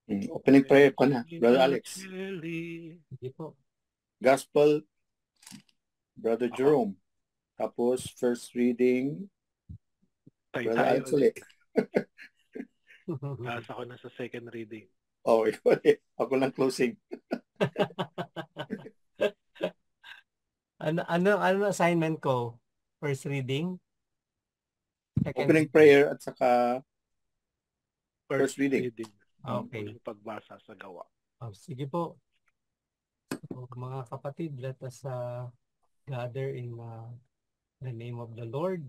Opening prayer ko na, Brother Alex. Sige po. Gospel, Brother Ako. Jerome. Tapos, first reading, Brother Tayo Alex ulit. Nasa ako na sa second reading. Oh, ikaw ulit. Ako lang closing. Ano assignment ko? First reading? Second Opening reading? prayer at saka first reading. Okay. Yung pagbasa sa gawa. Oh, sige po. So, mga kapatid, let us gather in the name of the Lord.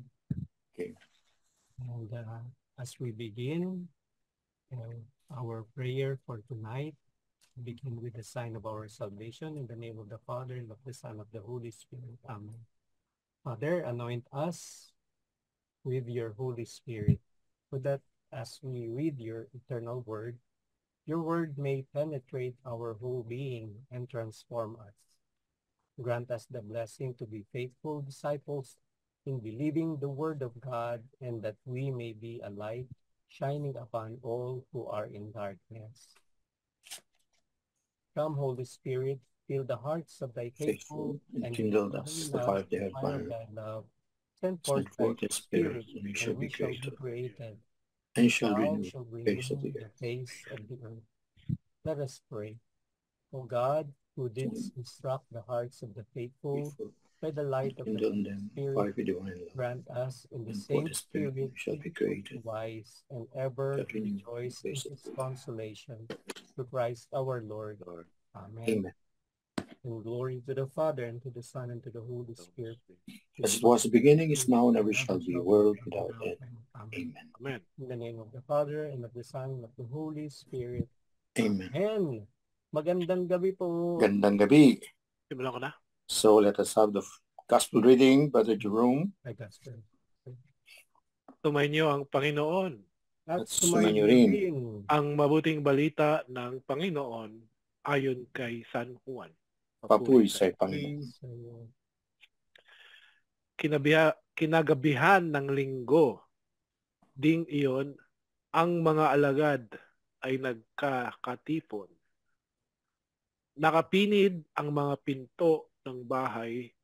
Okay. And as we begin our prayer for tonight, begin with the sign of our salvation in the name of the Father, and of the Son, of the Holy Spirit. Amen. Father, anoint us with your Holy Spirit, so that as we read your eternal word, your word may penetrate our whole being and transform us. Grant us the blessing to be faithful disciples in believing the word of God, and that we may be a light shining upon all who are in darkness. Come, Holy Spirit, fill the hearts of thy faithful, and kindle us the fire of the fire fire. thy love. Send Send forth forth thy the Spirit, Spirit, and we shall be created, created. and shall Thou renew shalt the face of renew the the earth. face of the earth. Let us pray. O God, who didst instruct the hearts of the faithful Faithful, by the light of the kindle in Holy them Spirit, fire of divine love. grant us in the And for same the Spirit Spirit we shall be faithful, created, wise, and ever shall renew rejoice the in face of his the earth. consolation through Christ our Lord. Lord. Amen. Amen. And glory to the Father, and to the Son, and to the Holy Spirit. As it was the beginning, is now, and ever shall be, world without end. Amen. Amen. Amen. In the name of the Father, and of the Son, and of the Holy Spirit. Amen. Amen. Magandang gabi po. Gandang gabi. Simulan ko na. So let us have the gospel reading, Brother Jerome. Ay, Gospel. Sumainyo ang Panginoon. At sumainyo rin ang mabuting balita ng Panginoon ayon kay San Juan. Papuri sa Panginoon. Kinagabihan ng linggo, ding iyon, ang mga alagad ay nagkakatipon. Nakapinid ang mga pinto ng bahay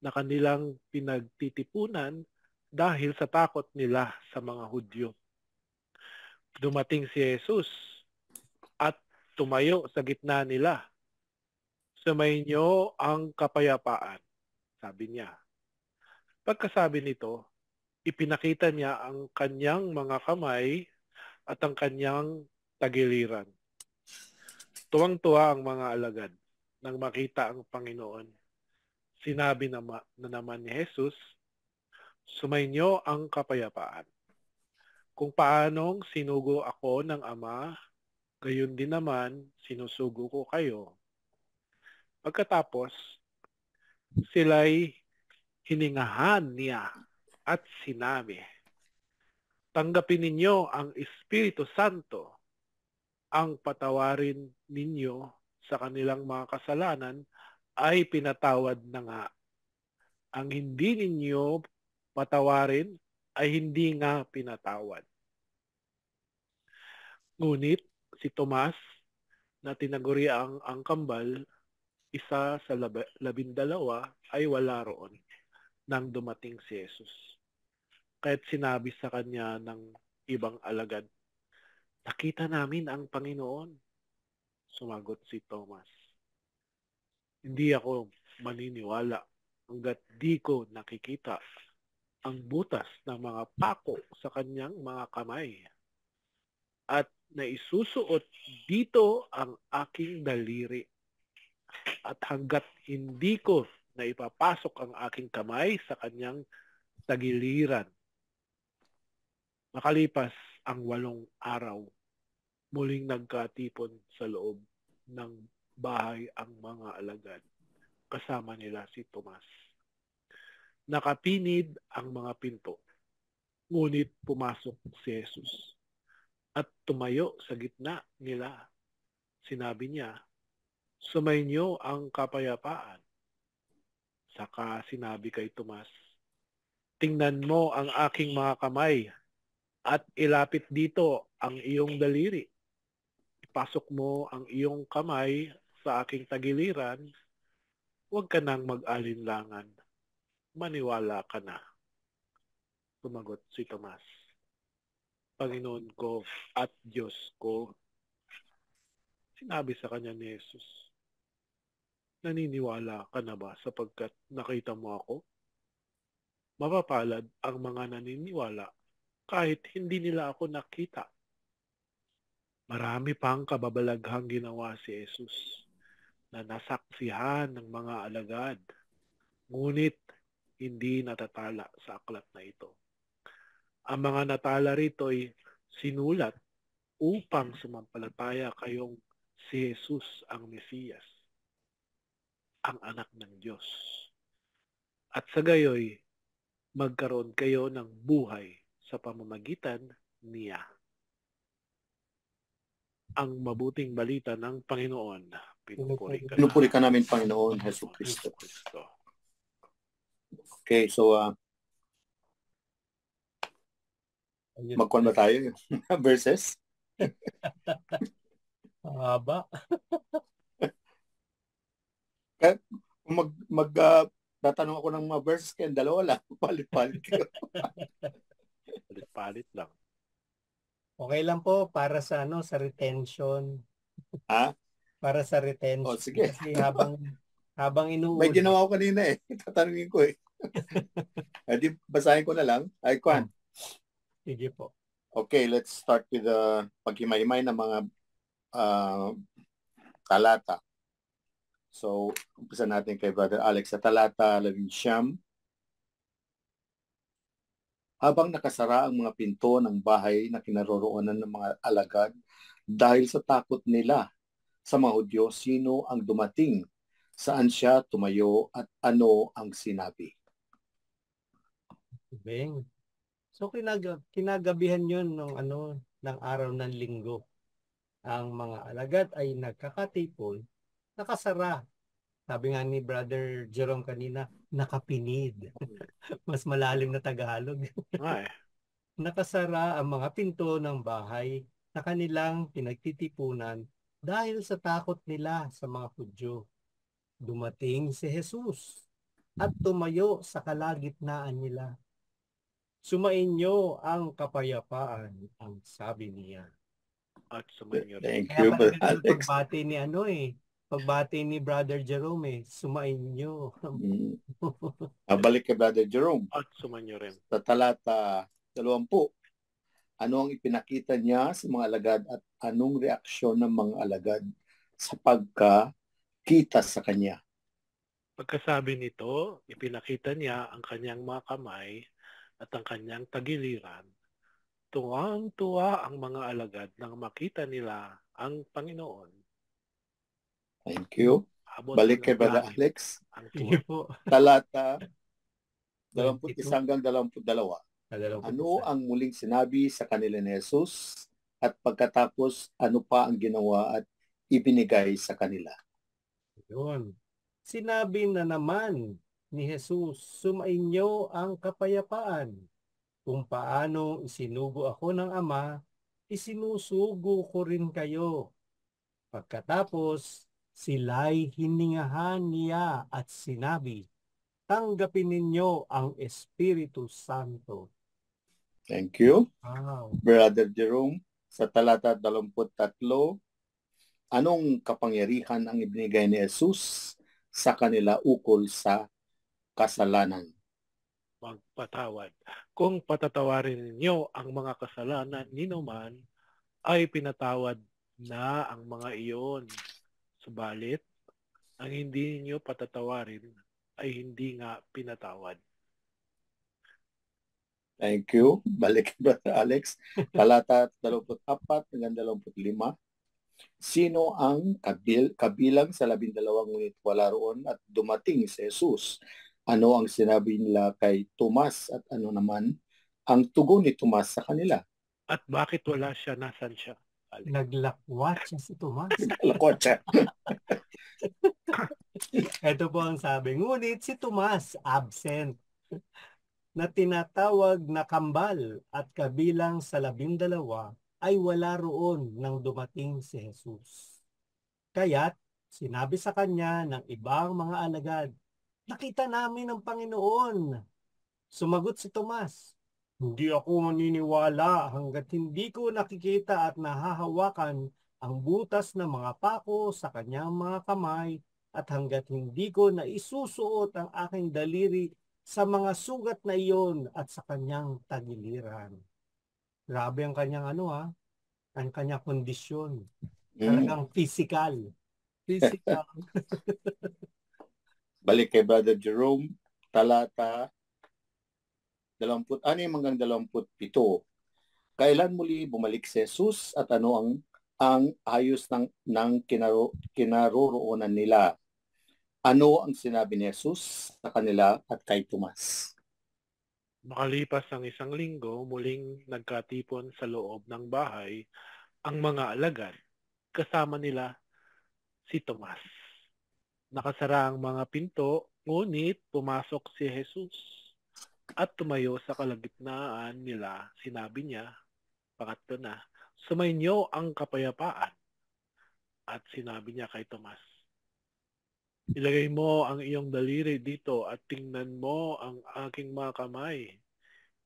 na kanilang pinagtitipunan dahil sa takot nila sa mga Hudyo. Dumating si Jesus at tumayo sa gitna nila. Sumainyo ang kapayapaan, sabi niya. Pagkasabi nito, ipinakita niya ang kanyang mga kamay at ang kanyang tagiliran. Tuwang-tuwa ang mga alagad nang makita ang Panginoon. Sinabi na naman ni Jesus, sumainyo ang kapayapaan. Kung paanong sinugo ako ng Ama, gayon din naman sinusugo ko kayo. Pagkatapos, sila'y hiningahan niya at sinabi, tanggapin ninyo ang Espiritu Santo, ang patawarin ninyo sa kanilang mga kasalanan ay pinatawad na nga. Ang hindi ninyo patawarin ay hindi nga pinatawad. Ngunit si Tomas na tinaguri ang kambal, isa sa 12 ay wala roon nang dumating si Jesus. Kaya't sinabi sa kanya ng ibang alagad, nakita namin ang Panginoon. Sumagot si Thomas, hindi ako maniniwala hanggat di ko nakikita ang butas ng mga pako sa kanyang mga kamay at naisusuot dito ang aking daliri. At hanggat hindi ko na ipapasok ang aking kamay sa kanyang tagiliran. Makalipas ang 8 araw, muling nagkatipon sa loob ng bahay ang mga alagad. Kasama nila si Tomas. Nakapinid ang mga pinto. Ngunit pumasok si Jesus at tumayo sa gitna nila. Sinabi niya, sumainyo ang kapayapaan. Saka sinabi kay Tomas, tingnan mo ang aking mga kamay at ilapit dito ang iyong daliri. pasok mo ang iyong kamay sa aking tagiliran, huwag ka nang mag-alinlangan. Maniwala ka na. Sumagot si Tomas. Panginoon ko at Diyos ko. Sinabi sa kanya ni Jesus, naniniwala ka na ba sapagkat nakita mo ako? Mapapalad ang mga naniniwala kahit hindi nila ako nakita. Marami pang kababalaghang ginawa si Jesus na nasaksihan ng mga alagad, ngunit hindi natatala sa aklat na ito. Ang mga natala rito ay sinulat upang sumampalataya kayong si Jesus ang Mesiyas, ang anak ng Diyos. At sa gayoy, magkaroon kayo ng buhay sa pamamagitan niya. Ang mabuting balita ng Panginoon. Pinupuri ka Pinupuri ka namin, Panginoon Hesus Kristo. Okay, so magkuhan ba tayo? Verses? Haba. Tatanong ako ng mga verses kaya dalawa lang. Palit-palit kayo. Palit-palit lang. Okay lang po para sa sa retention. Ha? Para sa retention. O, sige. Kasi habang inuulit. May ginawa ko kanina eh. Tatanungin ko eh. Di basahin ko na lang. Ay, Kwan. Sige po. Okay, let's start with the paghimay-himay ng mga talata. So, umpisa natin kay Brother Alex sa talata 11. Habang nakasara ang mga pinto ng bahay na kinaroroonan ng mga alagad dahil sa takot nila sa mga Hudyo, sino ang dumating, saan siya tumayo at ano ang sinabi. Beng. So kinagabihan yun ng araw ng linggo. Ang mga alagad ay nagkakatipon, nakasara. Sabi nga ni Brother Jerome kanina, nakapinid. Mas malalim na Tagalog. Nakasara ang mga pinto ng bahay na kanilang pinagtitipunan dahil sa takot nila sa mga Hudyo. Dumating si Jesus at tumayo sa kalagitnaan nila. Sumainyo ang kapayapaan, ang sabi niya. At sumainyo. Thank you, Brother Alex. Pagbati ni Brother Jerome, sumainyo. Balik kay Brother Jerome. At sumainyo rin. Sa talata 20, ano ang ipinakita niya sa mga alagad at anong reaksyon ng mga alagad sa pagkakita sa kanya? Pagkasabi nito, ipinakita niya ang kanyang mga kamay at ang kanyang tagiliran. Tuwang-tuwa ang mga alagad nang makita nila ang Panginoon. Thank you. Balik kay Brother Alex. Talata 21 hanggang 22. Ano ang muling sinabi sa kanila ni Jesus at pagkatapos ano pa ang ginawa at ibinigay sa kanila? Yun. Sinabi na naman ni Jesus, sumainyo ang kapayapaan. Kung paano isinugo ako ng Ama, isinusugo ko rin kayo. Pagkatapos, sila'y hiningahan niya at sinabi, tanggapin ninyo ang Espiritu Santo. Thank you. Wow. Brother Jerome, sa talata 23, anong kapangyarihan ang ibinigay ni Jesus sa kanila ukol sa kasalanan? Magpatawad. Kung patatawarin ninyo ang mga kasalanan ninuman, ay pinatawad na ang mga iyon. Subalit, ang hindi ninyo patatawarin ay hindi nga pinatawad. Thank you. Balik Brother Alex. Talata 24 hanggang 25. Sino ang kabilang sa 12 ngunit wala roon at dumating si Jesus? Ano ang sinabi nila kay Tomas at ano naman ang tugon ni Tomas sa kanila? At bakit wala siya? Nasaan siya? Naglakwat siya si Tomas. Naglakwat siya. Ito po ang sabi. Ngunit si Tomas absent, na tinatawag na kambal at kabilang sa 12, ay wala roon nang dumating si Jesus. Kaya't sinabi sa kanya ng ibang mga alagad, "Nakita namin ang Panginoon." Sumagot si Tomas, "Hindi ako maniniwala hanggat hindi ko nakikita at nahahawakan ang butas ng mga pako sa kanyang mga kamay at hanggat hindi ko naisusuot ang aking daliri sa mga sugat na iyon at sa kanyang tagiliran." Grabe ang kanyang ang kanyang kondisyon. Talagang physical. Physical. Balik kay Brother Jerome, talata 26 hanggang 27. Kailan muli bumalik si Jesus at ano ang ayos ng kinaroroonan nila? Ano ang sinabi ni Jesus sa kanila at kay Tomas? Makalipas ang isang linggo, muling nagkatipon sa loob ng bahay ang mga alagad. Kasama nila si Tomas. Nakasara ang mga pinto, ngunit pumasok si Jesus at tumayo sa kalagitnaan nila. Sinabi niya, pangatlo na, "Sumainyo ang kapayapaan." At sinabi niya kay Tomas, "Ilagay mo ang iyong daliri dito at tingnan mo ang aking mga kamay.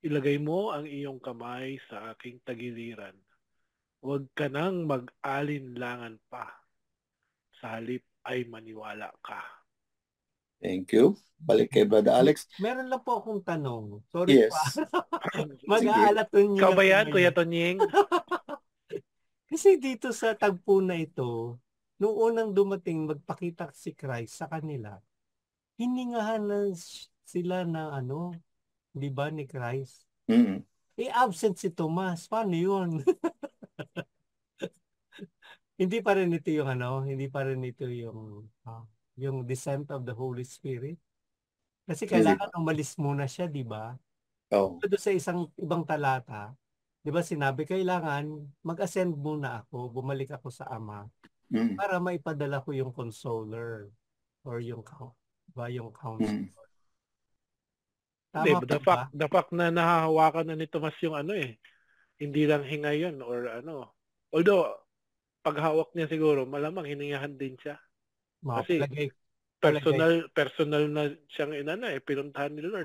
Ilagay mo ang iyong kamay sa aking tagiliran. Huwag ka nang mag-alinlangan pa. Sa halip ay maniwala ka." Thank you. Balik kay Brother Alex. Meron lang po akong tanong. Sorry po. Yes. Sige. Mag-aalaton Ikaw niyo ba yan, naman Kuya yun. Tonying? Kasi dito sa tagpo na ito, nung unang dumating magpakita si Christ sa kanila, hiningahan na sila na di ba, ni Christ? Mm. Absent si Tomas. Paano yun? Hindi pa rin ito yung hindi pa rin ito yung descent of the Holy Spirit. Kasi Hindi pa. kailangan umalis muna siya, di ba? Oh. Doon sa isang ibang talata, di ba sinabi, kailangan mag-ascend muna ako, bumalik ako sa Ama, Mm. para maipadala ko yung consoler or yung Mm. counselor. Hindi, Tama po ba? the fact na nahahawakan na ni Tomas yung hindi lang hinga yun or Although, paghawak niya siguro, malamang hiningahan din siya. Kasi Palagay. personal na siyang pinuntahan ni Lord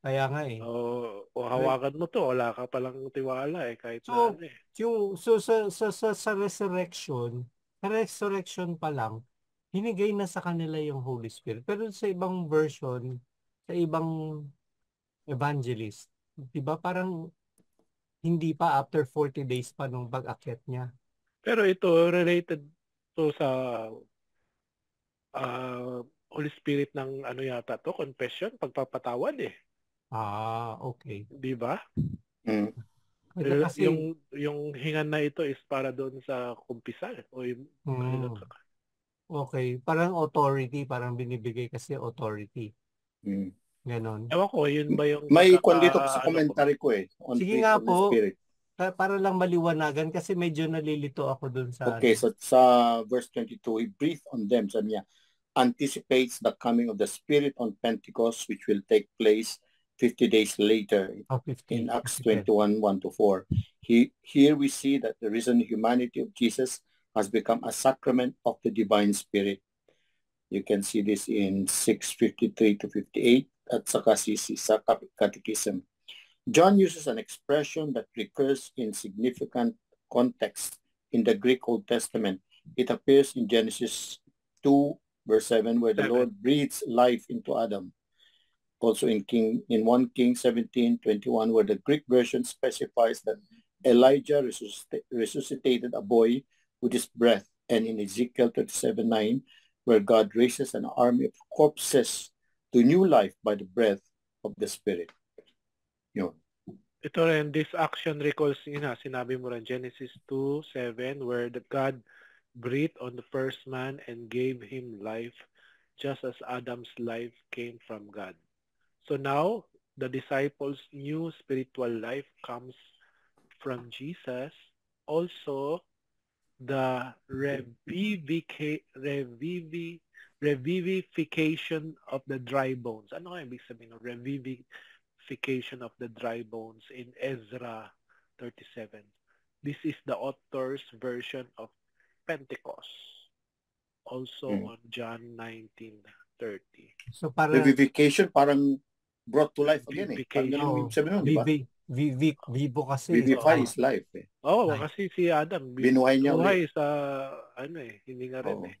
Kaya nga eh. O hawakan mo to, wala ka palang tiwala kahit So, na sa resurrection pa lang, hinigay na sa kanila yung Holy Spirit. Pero sa ibang version, sa ibang evangelist, di ba parang hindi pa, after 40 days pa nung pag-akyat niya. Pero ito, related to sa Holy Spirit ng yata to, confession, pagpapatawad Okay. Di ba? Mm. Kasi, yung hingan na ito is para doon sa kumpisal o yung okay, parang authority, parang binibigay kasi authority. Mm. Ganon. Ewan ko, yun ba yung may kwan dito sa commentary ko on Sige fruit nga of the po, Spirit. para lang maliwanagan kasi medyo nalilito ako dun sa Okay, so sa verse 22, he breathed on them, sabi niya, anticipates the coming of the Spirit on Pentecost, which will take place 50 days later in Acts 21, 1-4. Here we see that the risen humanity of Jesus has become a sacrament of the divine Spirit. You can see this in 6:53-58 at saka sa Catechism. John uses an expression that recurs in significant context in the Greek Old Testament. It appears in Genesis 2, verse 7, where the Lord breathes life into Adam. Also in 1 King 17:21, where the Greek version specifies that Elijah resuscitated a boy with his breath, and in Ezekiel 37:9, where God raises an army of corpses to new life by the breath of the Spirit. Yun. Ito rin, this action recalls sinabi mo rin, Genesis 2:7, where the God breathed on the first man and gave him life, just as Adam's life came from God. So now, the disciples' new spiritual life comes from Jesus. Also, the revivification of the dry bones. Ano kaya ibig sabihin ng revivification of the dry bones in Ezra 37? This is the author's version of Pentecost. Also on John 19:30. So parang Vivification parang brought to life again eh. Parang Vivification. ganun yung sabi nun, di ba? vivo kasi. Vivify Oo. is life eh. Oo, Life. kasi si Adam, Binuhay niya ulit. sa, hininga rin Oo. eh.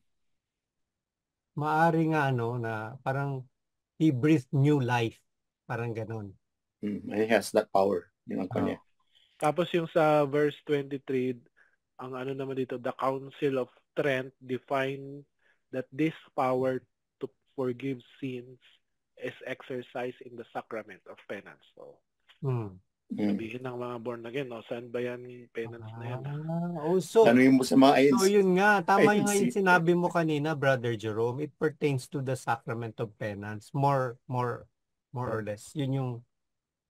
Maari nga na parang he breathed new life. Parang ganun. And he has that power. Yung ang kanya. Tapos yung sa verse 23, ang naman dito, the Council of Trent define that this power to forgive sins is exercised in the sacrament of penance. So, sabihin ng mga born again, saan ba yan yung penance na yan? Tanungin mo sa mga So yun nga, tama yung INC. sinabi mo kanina, Brother Jerome, it pertains to the sacrament of penance, more or less. Yun yung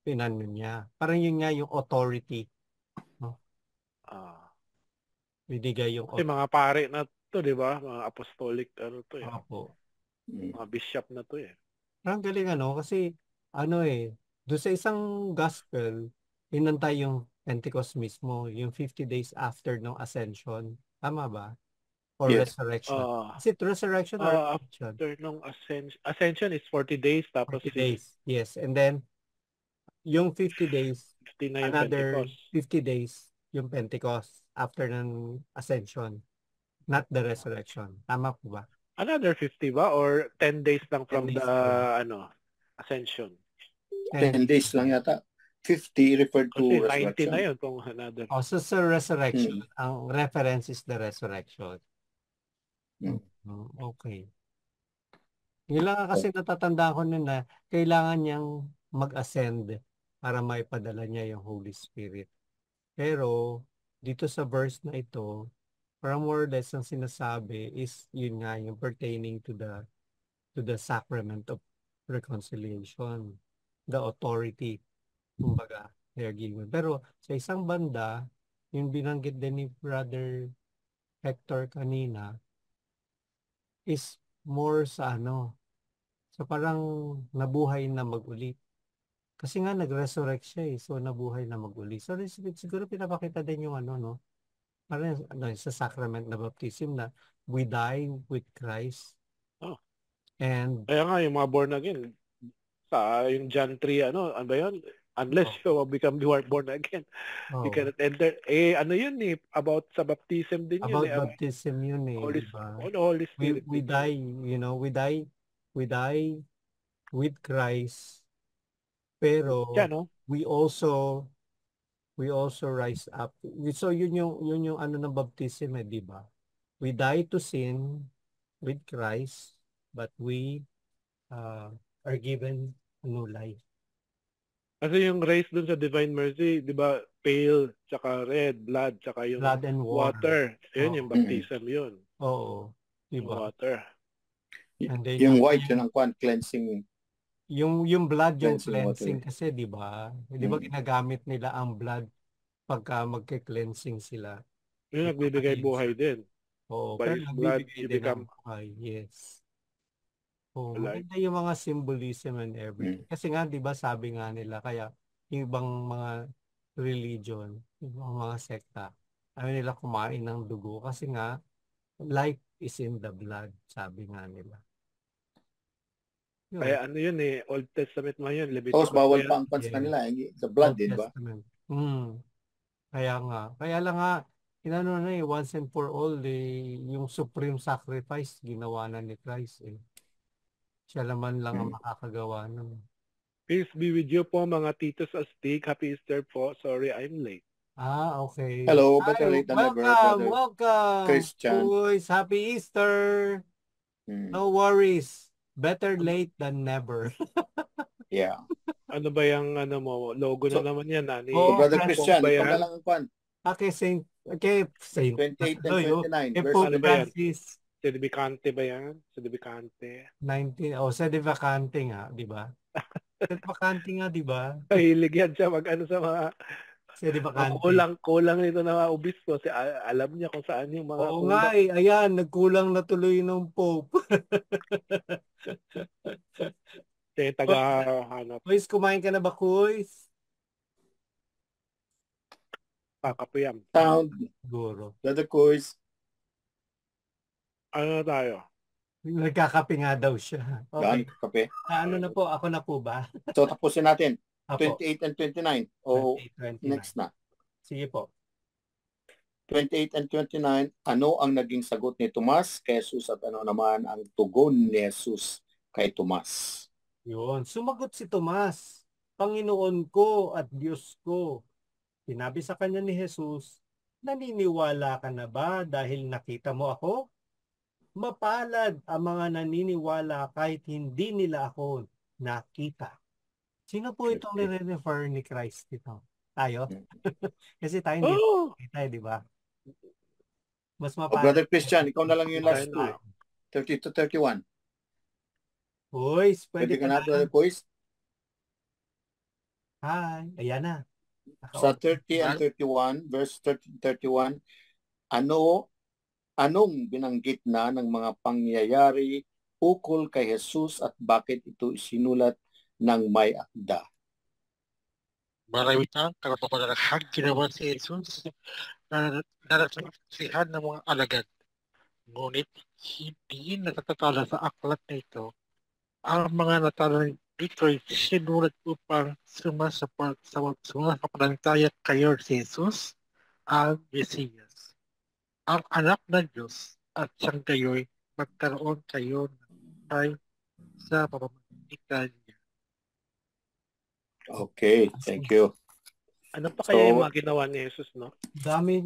pinano niya. Parang yun nga yung authority. No? Binigay yung Kasi mga pare na to, di ba? Mga apostolic, Opo. Mga bishop na to eh. Parang galing kasi doon sa isang gospel, inantay yung Pentecost mismo, yung 50 days after ng ascension. Tama ba? Or Yes. resurrection. Is it resurrection or ascension? After nung ascension is 40 days, tapos 40 days. Yes. And then, yung 50 days, 50 na yung another Pentecost. 50 days yung Pentecost after ng ascension. Not the resurrection. Tama po ba? Another 50 ba? Or 10 days lang 10 from days the lang. ascension? 10 days lang yata. 50 referred to Kasi 90 resurrection. na yun kung another. So sa resurrection, ang reference is the resurrection. Okay. Yun lang kasi natatandaan ko nun na kailangan niyang mag-ascend para maipadala niya yung Holy Spirit. Pero dito sa verse na ito, parang more or less ang sinasabi is yun nga yung pertaining to the sacrament of reconciliation, the authority, kumbaga, they are given. Pero sa isang banda, yung binanggit din ni Brother Hector kanina, is more sa so parang nabuhay na mag-ulit. Kasi nga nag-resurrect siya so nabuhay na mag-ulit. So siguro pinapakita din yung parang sa sacrament na baptism na we die with Christ. And kaya nga yung mga born again, sa yung John 3, ano ba yun? Unless you become born again, you cannot enter. Yun about sa baptism din about yun. baptism yun Holy, diba? Holy Spirit. We die, we die with Christ. Pero we also rise up. So yun yung ng baptism di ba? We die to sin with Christ, but we are given a new life. Kasi yung race dun sa Divine Mercy, di ba, pale, tsaka red, blood, tsaka yung blood and water. Yun yung baptism yun. Oo. Diba? Water. And then yung white, yun ang cleansing. Yung blood, yung cleansing kasi, di ba? Di ba ginagamit nila ang blood pagka magke-cleansing sila? Yun nagbibigay buhay din. Oo, By pero His blood, nagbibigay you din become buhay. Yes. Maganda yung mga symbolism and everything. Kasi nga, di ba, sabi nga nila, kaya yung ibang mga religion, yung mga sekta, ayaw nila kumain ng dugo kasi nga, life is in the blood, sabi nga nila. Kaya yun Old Testament mo yun. Tapos bawal pa ang pans kanila, the blood din ba? Kaya nga. Kaya lang nga, once and for all, yung supreme sacrifice, ginawa na ni Christ Siya naman lang ang makakagawa nun. Peace be with you po mga titos astig. Happy Easter po. Sorry, I'm late. Okay. Hello, better late than never, brother. Welcome. Christian. Boys, happy Easter. No worries. Better late than never. Yeah. Ano ba yung logo na naman yan? Brother Christian, ito na lang ang kwan. Okay, Saint 28 and 29. Pope Francis. Sedibicante ba yan? Sedibicante. 19. Sedibicante nga, di ba? Sedibicante nga, di ba? Kahilig yan siya sa mga Sedibicante. Kulang nito na mga obispo. Alam niya kung saan yung mga Oo nga ayan, nagkulang na tuloy ng Pope. Kaya taga-hanap. Kuys, kumain ka na ba, Kuys? Kakapuyam. Sound. Siguro. Brother Quiz. Ano na tayo? Nagkakape nga daw siya. Gaan, Okay. kape. Ano na po? Ako na po ba? So, tapusin natin. Apo. 28 and 29. O 28, 29. next na. Sige po. 28 and 29. Ano ang naging sagot ni Tomas kay Jesus at ano naman ang tugon ni Jesus kay Tomas? Yun. Sumagot si Tomas, Panginoon ko at Diyos ko. Sinabi sa kanya ni Jesus, naniniwala ka na ba dahil nakita mo ako? Mapalad ang mga naniniwala kahit hindi nila ako nakita. Sino po itong nire-refer ni Christ dito? Tayo? Kasi tayo hindi nakita, di ba? Mas mapalad. Brother Christian, ikaw na lang yung last two. 30 to 31. Boys, Pwede pwede ka na, Brother Quiz? Hi, ayan na. Sa 30 and 31, verse 30 31, anong binanggit na ng mga pangyayari ukol kay Jesus at bakit ito isinulat ng may akda? Marami ang karapapalarahang ginawa si Jesus na narasaksihan ng mga alagad. Ngunit hindi natatatala sa aklat na ito. Ang mga natala dito ay sinulat upang sumasapanantaya kayo si Jesus, ang Mesiyas, ang anak ng Diyos, at siyang kayo'y magkaroon kayo ng buhay sa pamamagitan niya. Okay, thank you. Ano pa kaya yung mga ginawa ni Jesus, no? Dami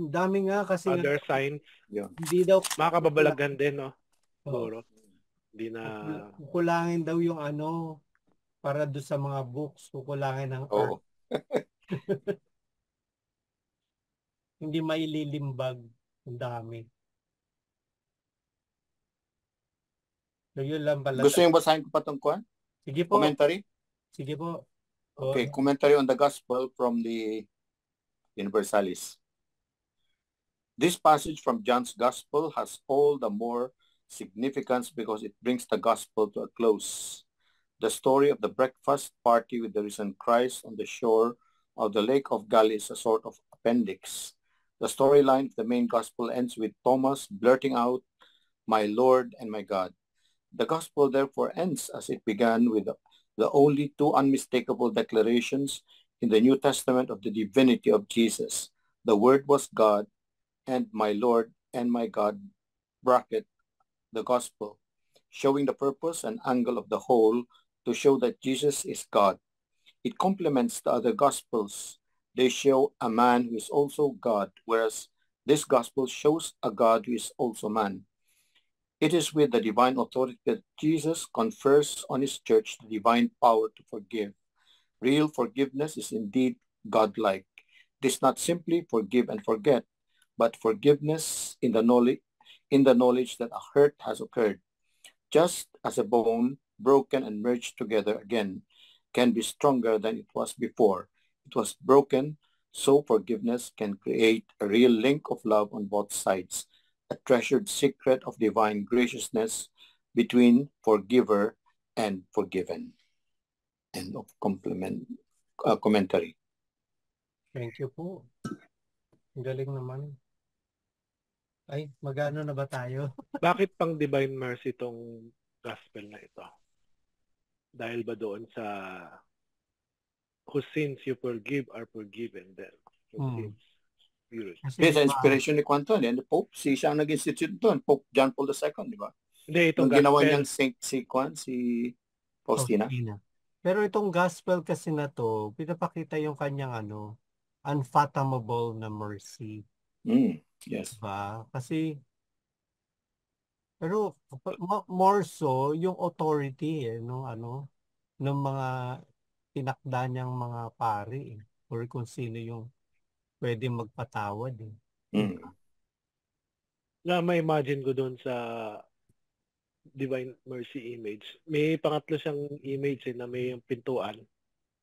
nga kasi Other signs. hindi daw Mga kababalaghan din, no? Siguro. Hindi na... Kukulangin daw yung ano, para doon sa mga books, kukulangin ng art. Hindi maililimbag. Ang dami. So yun lang pala. Gusto yung basahin ko pa itong Sige po. commentary? Sige po. Okay, commentary on the gospel from the Universalis. This passage from John's gospel has all the more significance because it brings the gospel to a close. The story of the breakfast party with the risen Christ on the shore of the Lake of Galilee is a sort of appendix. The storyline of the main gospel ends with Thomas blurting out, "My Lord and my God." The gospel therefore ends as it began with the only two unmistakable declarations in the New Testament of the divinity of Jesus. The Word was God, and my Lord and my God, bracket, the gospel, showing the purpose and angle of the whole to show that Jesus is God. It complements the other gospels. They show a man who is also God, whereas this gospel shows a God who is also man. It is with the divine authority that Jesus confers on his church the divine power to forgive. Real forgiveness is indeed godlike. It is not simply forgive and forget, but forgiveness in the knowledge that a hurt has occurred. Just as a bone broken and merged together again can be stronger than it was before it was broken, so forgiveness can create a real link of love on both sides, a treasured secret of divine graciousness between forgiver and forgiven. End of commentary. Thank you po. Ang galing naman. Ay, magano na ba tayo? Bakit pang divine mercy itong gospel na ito? Dahil ba doon sa whose sins you forgive are forgiven then? Whose sins you Yes, inspiration ni Quanto, and the Pope, siya ang nag-institute doon, Pope John Paul II, di ba? Hindi, itong Nung ginawa gospel. niyang si Faustina. Pero itong gospel kasi na to, pinapakita yung kanyang unfathomable na mercy. Yes. Diba? Kasi, pero more so, yung authority, ng mga tinakda niyang mga pari, or kung sino yung pwede magpatawad. Na may-imagine ko doon sa Divine Mercy image. May pangatlo siyang image na may yung pintuan.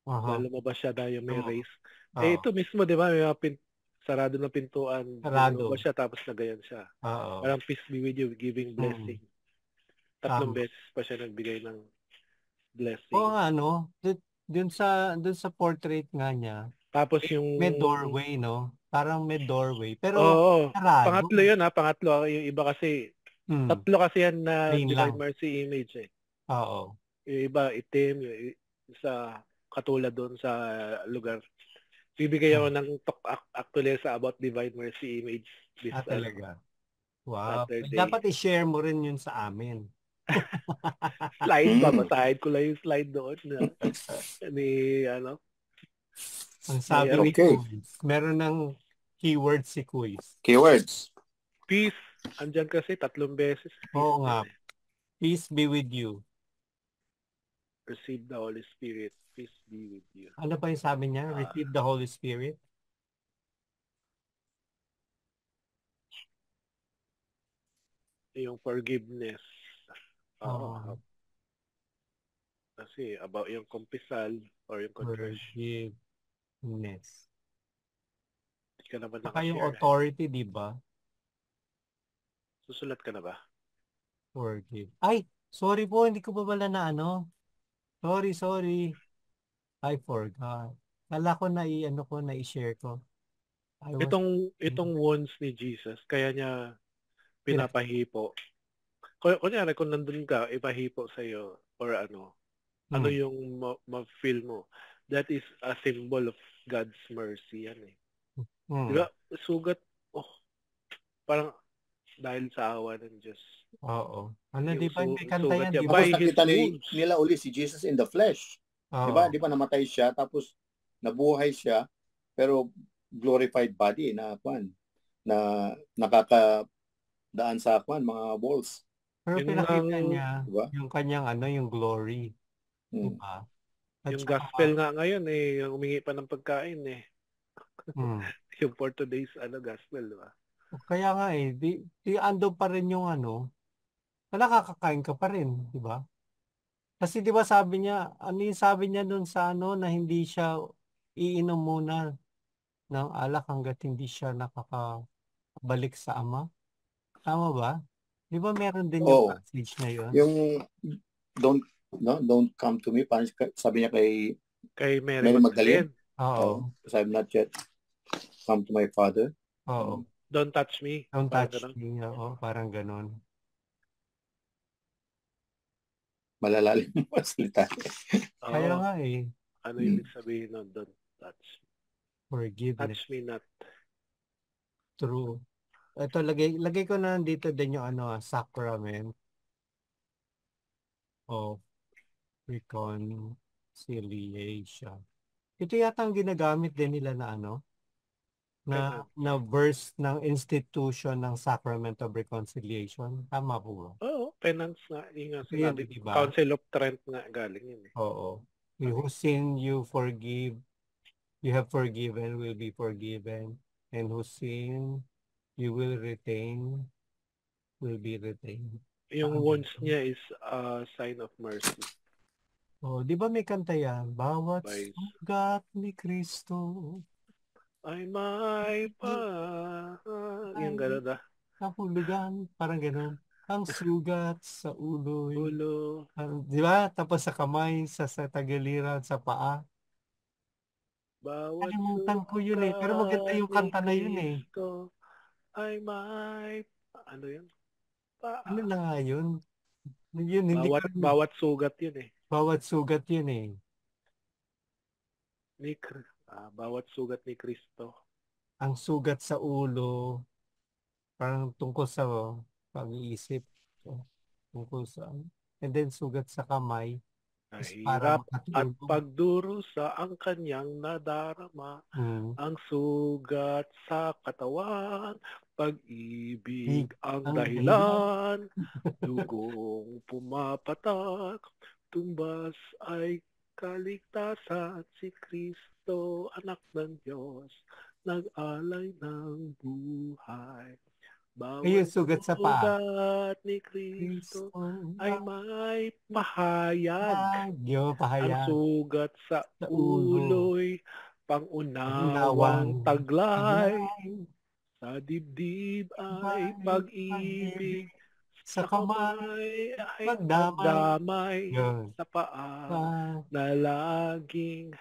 Na lumabas siya dahil may race. Ito mismo, di ba? May sarado na pintuan. Lumabas siya tapos nagayan siya. Parang peace be with you, giving blessing. Tatlong beses pa siya nagbigay ng blessing. Dun sa portrait nga niya. Tapos yung may doorway, no? Parang may doorway. Pero Oo. sarado. Pangatlo yun ha. Pangatlo. Yung iba kasi, tatlo kasi yan na Plain Divine lang. Mercy image eh. Oo. Yung iba itim, yung isa katulad doon sa lugar. Bibigay ako ng talk actually sa about Divine Mercy image this Talaga. Wow. Saturday. Dapat i-share mo rin yun sa amin. Slide, babasahin ko lang yung slide doon na ni Ang sabi ni Okay. Quiz, meron ng keyword si Quiz. Keywords. peace. Andyan kasi 3 beses. Peace Oo nga. din eh. Peace be with you. Receive the Holy Spirit. Peace be with you. Ano pa yung sabi niya? Receive the Holy Spirit. Yung forgiveness. Oo. Oh, Kasi about yung kumpisal or yung contrition. forgiveness. Hindi ka naman Saka yung nakashare. authority, di ba? Susulat ka na ba? Forgive. Ay, sorry po, hindi ko pa pala na ano. Sorry. I forgot. Kala ko na i-share ko. Itong wounds ni Jesus, kaya niya pinapahipo. Kunyari, kung nandun ka, ipahipo sa'yo or ano yung ma-feel mo. That is a symbol of God's mercy yan eh. Diba? Sugat, parang dahil sa awa ng Diyos. Oo. Ano, Yung di ba may kanta sugat yan? niya, Di Tapos ba? by his nakita wounds. nila uli si Jesus in the flesh. Oo. Di ba namatay siya, tapos nabuhay siya, pero glorified body na nakakadaan sa mga balls. Pero Yun pinakita ang- niya Diba? yung kanyang yung glory. Hmm. Diba? At Yung saka, gospel nga ngayon eh, yung humingi pa ng pagkain eh. Yung for today's gospel, diba? Kaya nga di ando pa rin yung nakakakain ka pa rin, di ba? Kasi di ba sabi niya, ano yung sabi niya dun sa na hindi siya iinom muna ng alak hanggat hindi siya nakakabalik sa ama? Tama ba? Di ba meron din yung Oo. passage na yun? Yung don't come to me, parang sabi niya Kay Mary Mary Magdalene. Oo. because I'm not yet come to my Father. Oo. Don't touch me. Don't Parang touch ganun. me. Oo, parang ganun. Malalalim mo salita. Kaya Oo. nga Ano ibig sabihin nun? Don't touch me. forgiveness. Touch me not. True. Ito, lagay ko na dito din yung sacrament of reconciliation. Ito yata ang ginagamit din nila na na verse ng institution ng Sacrament of Reconciliation. Tama po ba? Oo, penance nga. Yung nga Yun, sinabi. diba? Council of Trent nga galing yun eh. Oo. Who sin you forgive, you have forgiven, will be forgiven. And who sin you will retain, will be retained. Yung wounds niya is a sign of mercy. Oh, di ba may kanta yan? Bawat By- sugat ni Kristo ay may yung gano'n nahulugan, parang gano'n. Ang sugat sa ulo'y, ulo. di ba? Tapos sa kamay, sa tagiliran, sa paa. Bawat Kalimutan ko yun pero maganda yung kanta na yun Kristo ay may ano yun? Ano na nga yun? Yun, hindi Bawat sugat yun eh. Bawat sugat yun Bawat sugat ni Kristo. Ang sugat sa ulo, parang tungkol sa pag-iisip. Tungkol sa, and then sugat sa kamay. Hirap at pagdurusa ang kanyang nadarama. Ang sugat sa katawan, pag-ibig ang dahilan, dugong pumapatak, tumbas ay kaligtasan, si Kristo, anak ng Diyos, nag-alay ng buhay. Bawat sugat sa paa ni Kristo ay may pahayag. Ang sugat sa ulo'y pangunawang taglay. Sa dibdib ay pag-ibig. Sa kamay ay pagdamay. Sa paa na laging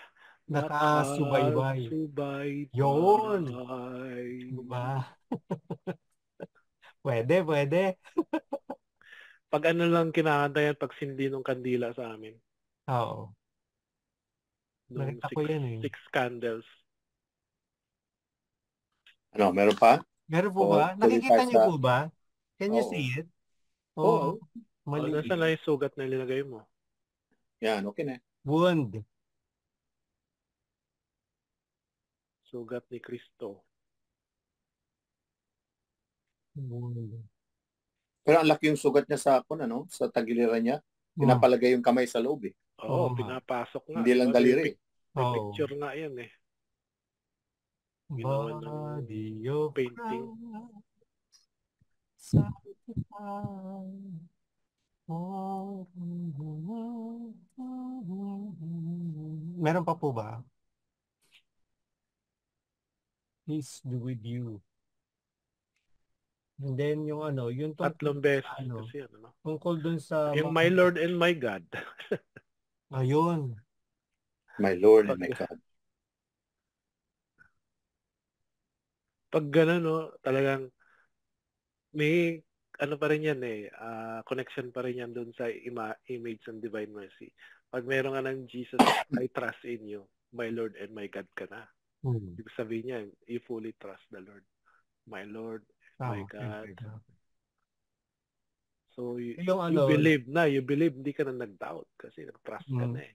Nakasubaybay. Nakasubaybay. Yun. Diba? Pwede. Pag ano lang kinakanta yan, pag sindi ng kandila sa amin. Oo. Nung Nakita ko yan eh. 6 candles. Ano, meron pa? Meron po O, ba? tuloy Nakikita tayo niyo sa... po ba? Can you Oo. see it? Oo. Mali. Nasaan lang yung sugat na nilagay mo? Yan, okay na. Wound. Sugat ni Kristo. Wound. Pero ang laki yung sugat niya sa sa tagiliran niya. Pinapalagay yung kamay sa loob eh. Oo, Oo nga. pinapasok nga. Hindi lang diba? daliri. May Oo. picture nga yan eh. Ginawa ng Body of painting. Christ, sanctified. Meron pa po ba? Peace be with you. And then yung yung Tatlong beses ano, kasi yan. Ano? tungkol dun sa Yung My Lord and My God. ayun. My Lord and my God. Pag gano'n, no, talagang may pa rin yan eh, connection pa rin yan dun sa image ng Divine Mercy. Pag meron ka ng Jesus, I trust in you, my Lord and my God ka na. Ibig sabihin niya, you fully trust the Lord. My Lord, my God. So, you believe na. You believe, hindi ka na nag-doubt kasi nag-trust ka na eh.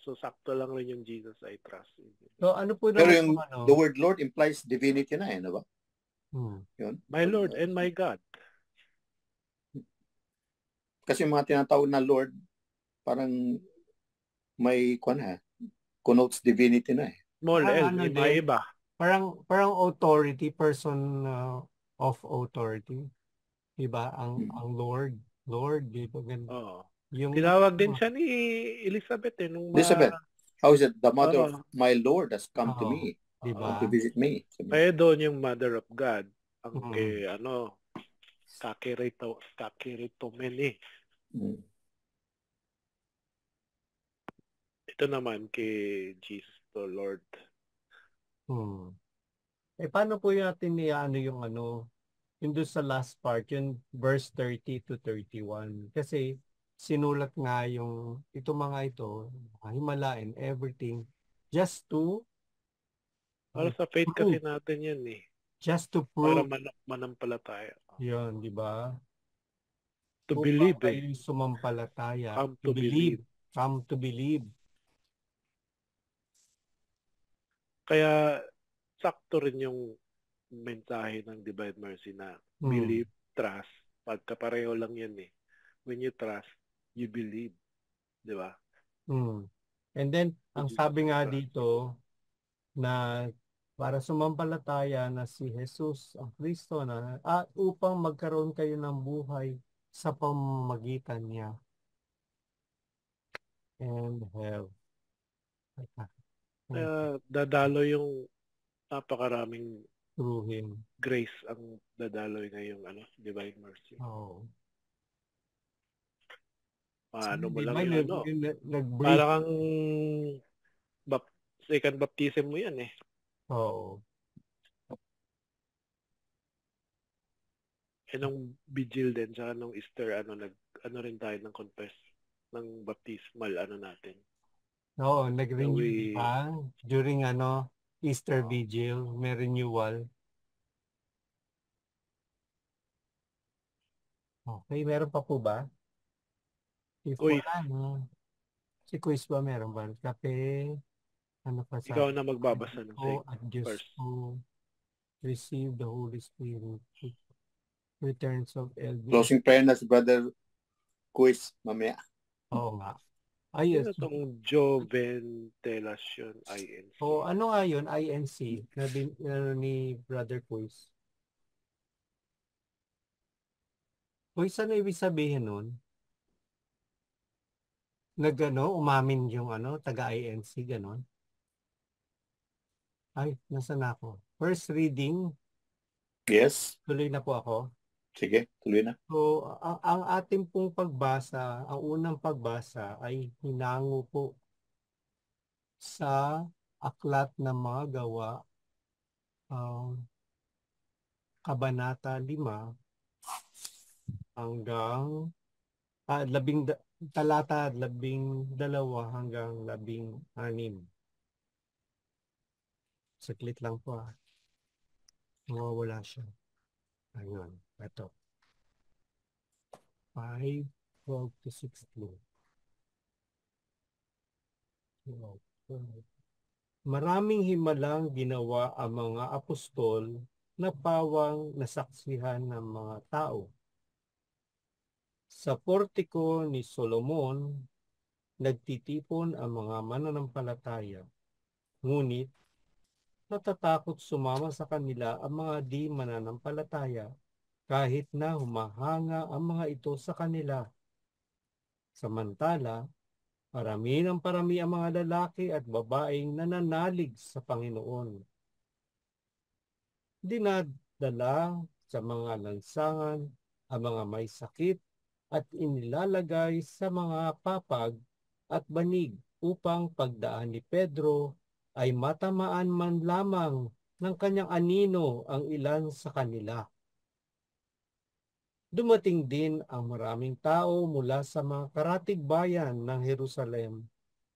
So, sakto lang rin yung Jesus, I trust in you. So, ano po pero yung the word Lord implies divinity na eh, di ba? Yun. My Lord and my God. Kasi yung mga tinatawag na Lord, parang may connotes divinity na eh. Small L, may iba. Parang authority, person of authority. Diba? Ang Lord, diba? Oo. Tinawag din siya ni Elizabeth eh. Elizabeth, how is it? The mother of my Lord has come to me. Diba? To visit me. Kaya doon yung Mother of God. Ang kay, kakiritomen eh. Ito naman kay Jesus the Lord. Paano po natin yung yung doon sa last part, yung verse 30 to 31. Kasi sinulat nga ito mga ito, himala and everything, just to para sa faith kasi natin yan eh. Just to prove. Para manampalataya. Yun, di ba? To believe eh. Kayo sumampalataya. Come to believe. Come to believe. Kaya sakto rin yung mensahe ng Divine Mercy na believe, trust. Pagkapareho lang yan eh. When you trust, you believe. Di ba? And then, ang sabi nga dito, na para sumampalataya na si Jesus, ang Kristo na, at upang magkaroon kayo ng buhay sa pamamagitan niya. And have. Dadalo yung napakaraming through Him. Grace ang dadaloy ngayong Divine Mercy. Ano mo lang yung parang second baptism mo yan eh. Oo. Nung vigil din sa nung Easter rin tayo ng confess ng baptismal natin. Oo, nag-renew pa during Easter vigil, may renewal. Okay, meron pa po ba? Si Quiz ba meron ba? Kape, pa sa... Ikaw na magbabasa ng first. Receive the Holy Spirit. Returns of LB. Closing prayer na si Brother Quiz, mamaya. Oo nga. Ayos. Itong Joventelacion INC. Ano nga yun? INC ni Brother Quiz. Quiz, ano ibig sabihin nun? Umamin yung taga-INC, ganon. Ay, nasaan ako? First reading. Yes. Tuloy na po ako. Sige, tuloy na. So, ang ating pong pagbasa, ang unang pagbasa ay hinango po sa Aklat ng Mga Gawa, Kabanata 5 hanggang talata 12 hanggang 16. Saglit lang po mawawala siya. Ayun, ito. 5:12 to 16. Maraming himalang ginawa ang mga apostol na pawang nasaksihan ng mga tao. Sa portiko ni Solomon, nagtitipon ang mga mananampalataya. Ngunit, natatakot sumama sa kanila ang mga di mananampalataya kahit na humahanga ang mga ito sa kanila. Samantala, parami ng parami ang mga lalaki at babaeng nananalig sa Panginoon. Dinadala sa mga lansangan ang mga may sakit at inilalagay sa mga papag at banig upang pagdaan ni Pedro ay matamaan man lamang ng kanyang anino ang ilan sa kanila. Dumating din ang maraming tao mula sa mga karatig bayan ng Jerusalem,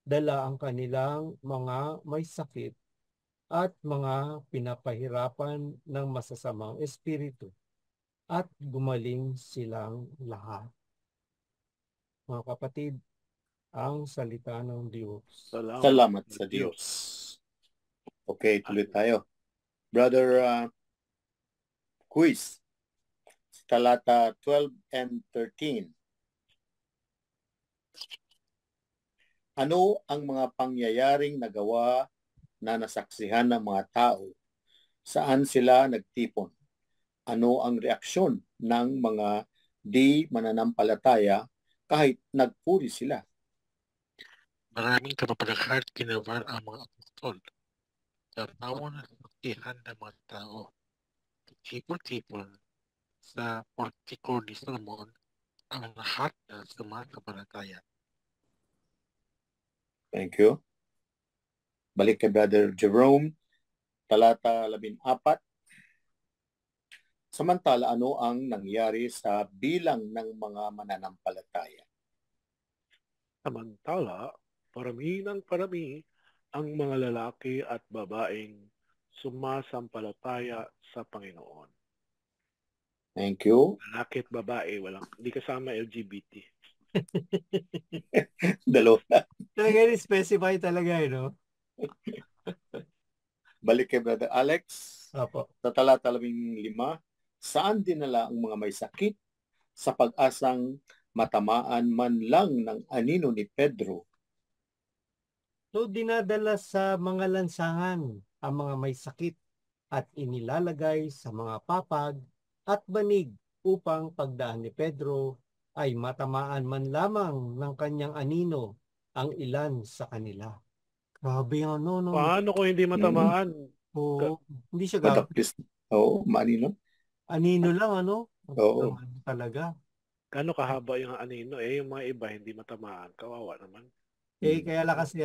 dala ang kanilang mga may sakit at mga pinapahirapan ng masasamang espiritu, at gumaling silang lahat. Mga kapatid, ang salita ng Diyos. Salamat sa Diyos. Okay, tuloy tayo. Brother Quiz, talata 12 and 13. Ano ang mga pangyayaring nagawa na nasaksihan ng mga tao? Saan sila nagtipon? Ano ang reaksyon ng mga di mananampalataya kahit nagpuri sila? Maraming kapapalakad ginawa ang mga apostol. Sa pawang nasaksihan ng mga tao. Tipon-tipon sa portiko ni Solomon ang lahat na sumasampalataya. Thank you. Balik kay Brother Jerome, talata 14. Samantala, ano ang nangyari sa bilang ng mga mananampalataya? Samantala, parami ng parami ang mga lalaki at babaeng sumasampalataya sa Panginoon. Thank you. Lalaki at babae, hindi kasama LGBT. Dalawa. Talaga specify talaga, no? Balik kay Brother Alex, Opo. sa talata 15. Saan dinala ang mga may sakit sa pag-asang matamaan man lang ng anino ni Pedro? So, dinadala sa mga lansangan ang mga may sakit at inilalagay sa mga papag at banig upang pagdaan ni Pedro ay matamaan man lamang ng kanyang anino ang ilan sa kanila. Grabe yung ano, no? Paano kung hindi matamaan? Oo, hindi siya gagawin. Matapis. Oo, manino. Anino lang, ano? Oo. Talaga. Gano'ng kahaba yung anino? Yung mga iba hindi matamaan. Kawawa naman. Kaya lang kasi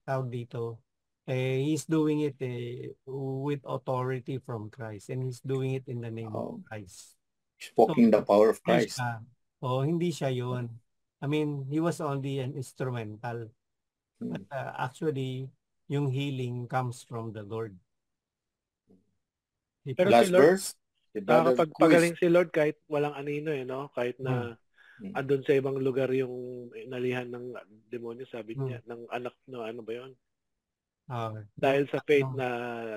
tawag dito, he's doing it with authority from Christ, and he's doing it in the name of Christ. Speaking the power of Christ. Hindi siya yun. I mean, he was only an instrumental. But actually, yung healing comes from the Lord. Pero Last si Lord, verse. nakakapagpagaling si Lord kahit walang anino, no? Kahit na andun sa ibang lugar yung inalihan ng demonyo, sabi niya, ng anak, no, ano ba yun? Dahil sa faith na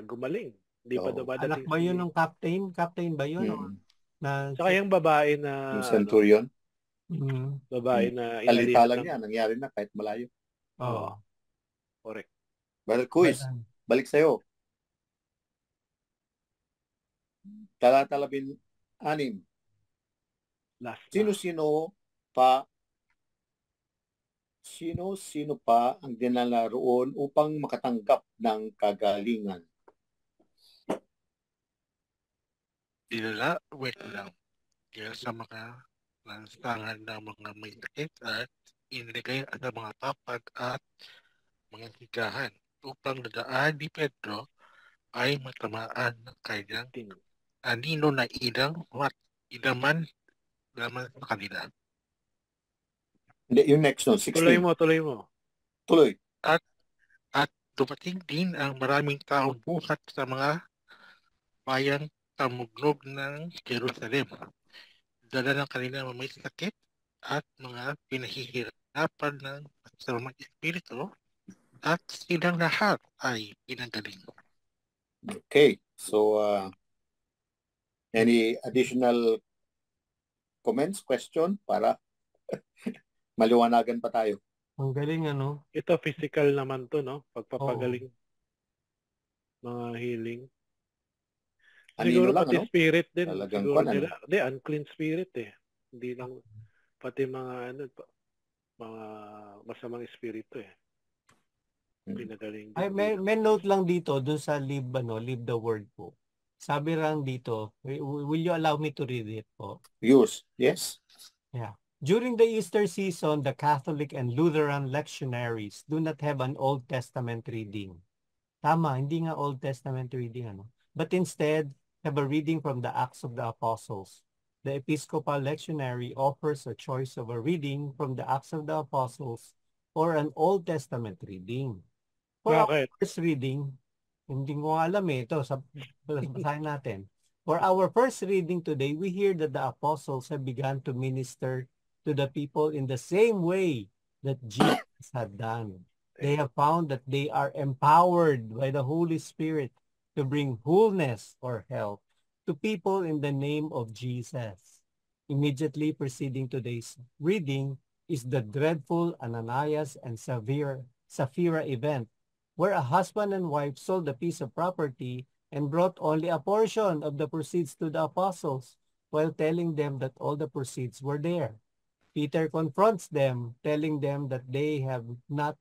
gumaling. Hindi pa dumadating. Anak ba yun ng captain? Captain ba yun? Saka yung babae na yung centurion. Babae na Talita lang yan. Nangyari na kahit malayo. Oo. Correct. Brother Quiz, balik sa'yo. Talata 16. Sino-sino pa ang dinala roon upang makatanggap ng kagalingan? Dinala, wait lang. Kaya sa mga lansangan ng mga may sakit at inilagay sa mga papag at mga higahan upang nadaan ni Pedro ay matamaan ng kanyang anino na ilang at ilaman naman sa kanila. Hindi, yung next one, Tuloy 16. mo, tuloy mo. Tuloy. At dumating din ang maraming taong buhat sa mga bayang tamugnog ng Jerusalem. Dala ng kanilang may sakit at mga pinahihirapan ng masamang espiritu at silang lahat ay pinagaling. Okay. So, any additional comments, question para maliwanagan pa tayo? Ang galing, ano? Ito physical naman to, no? Oo. Pagpapagaling. Mga healing. Anino Siguro lang, pati ano? spirit din. Talagang Siguro kwan, ano? nila. Hindi, unclean spirit eh. Hindi lang, pati mga mga masamang espiritu eh. Pinagaling din Ay, may note lang dito dun sa leave the word po. Sabi lang dito, will you allow me to read it po? Yours, yes? Yeah. During the Easter season, the Catholic and Lutheran lectionaries do not have an Old Testament reading. Tama, hindi nga Old Testament reading, ano? But instead, have a reading from the Acts of the Apostles. The Episcopal Lectionary offers a choice of a reading from the Acts of the Apostles or an Old Testament reading. For our Bakit? first reading, hindi ko alam eh. Ito, basahin natin. For our first reading today, we hear that the apostles have begun to minister to the people in the same way that Jesus had done. They have found that they are empowered by the Holy Spirit to bring wholeness or health to people in the name of Jesus. Immediately preceding today's reading is the dreadful Ananias and Sapphira event, where a husband and wife sold a piece of property and brought only a portion of the proceeds to the apostles, while telling them that all the proceeds were there. Peter confronts them, telling them that they have not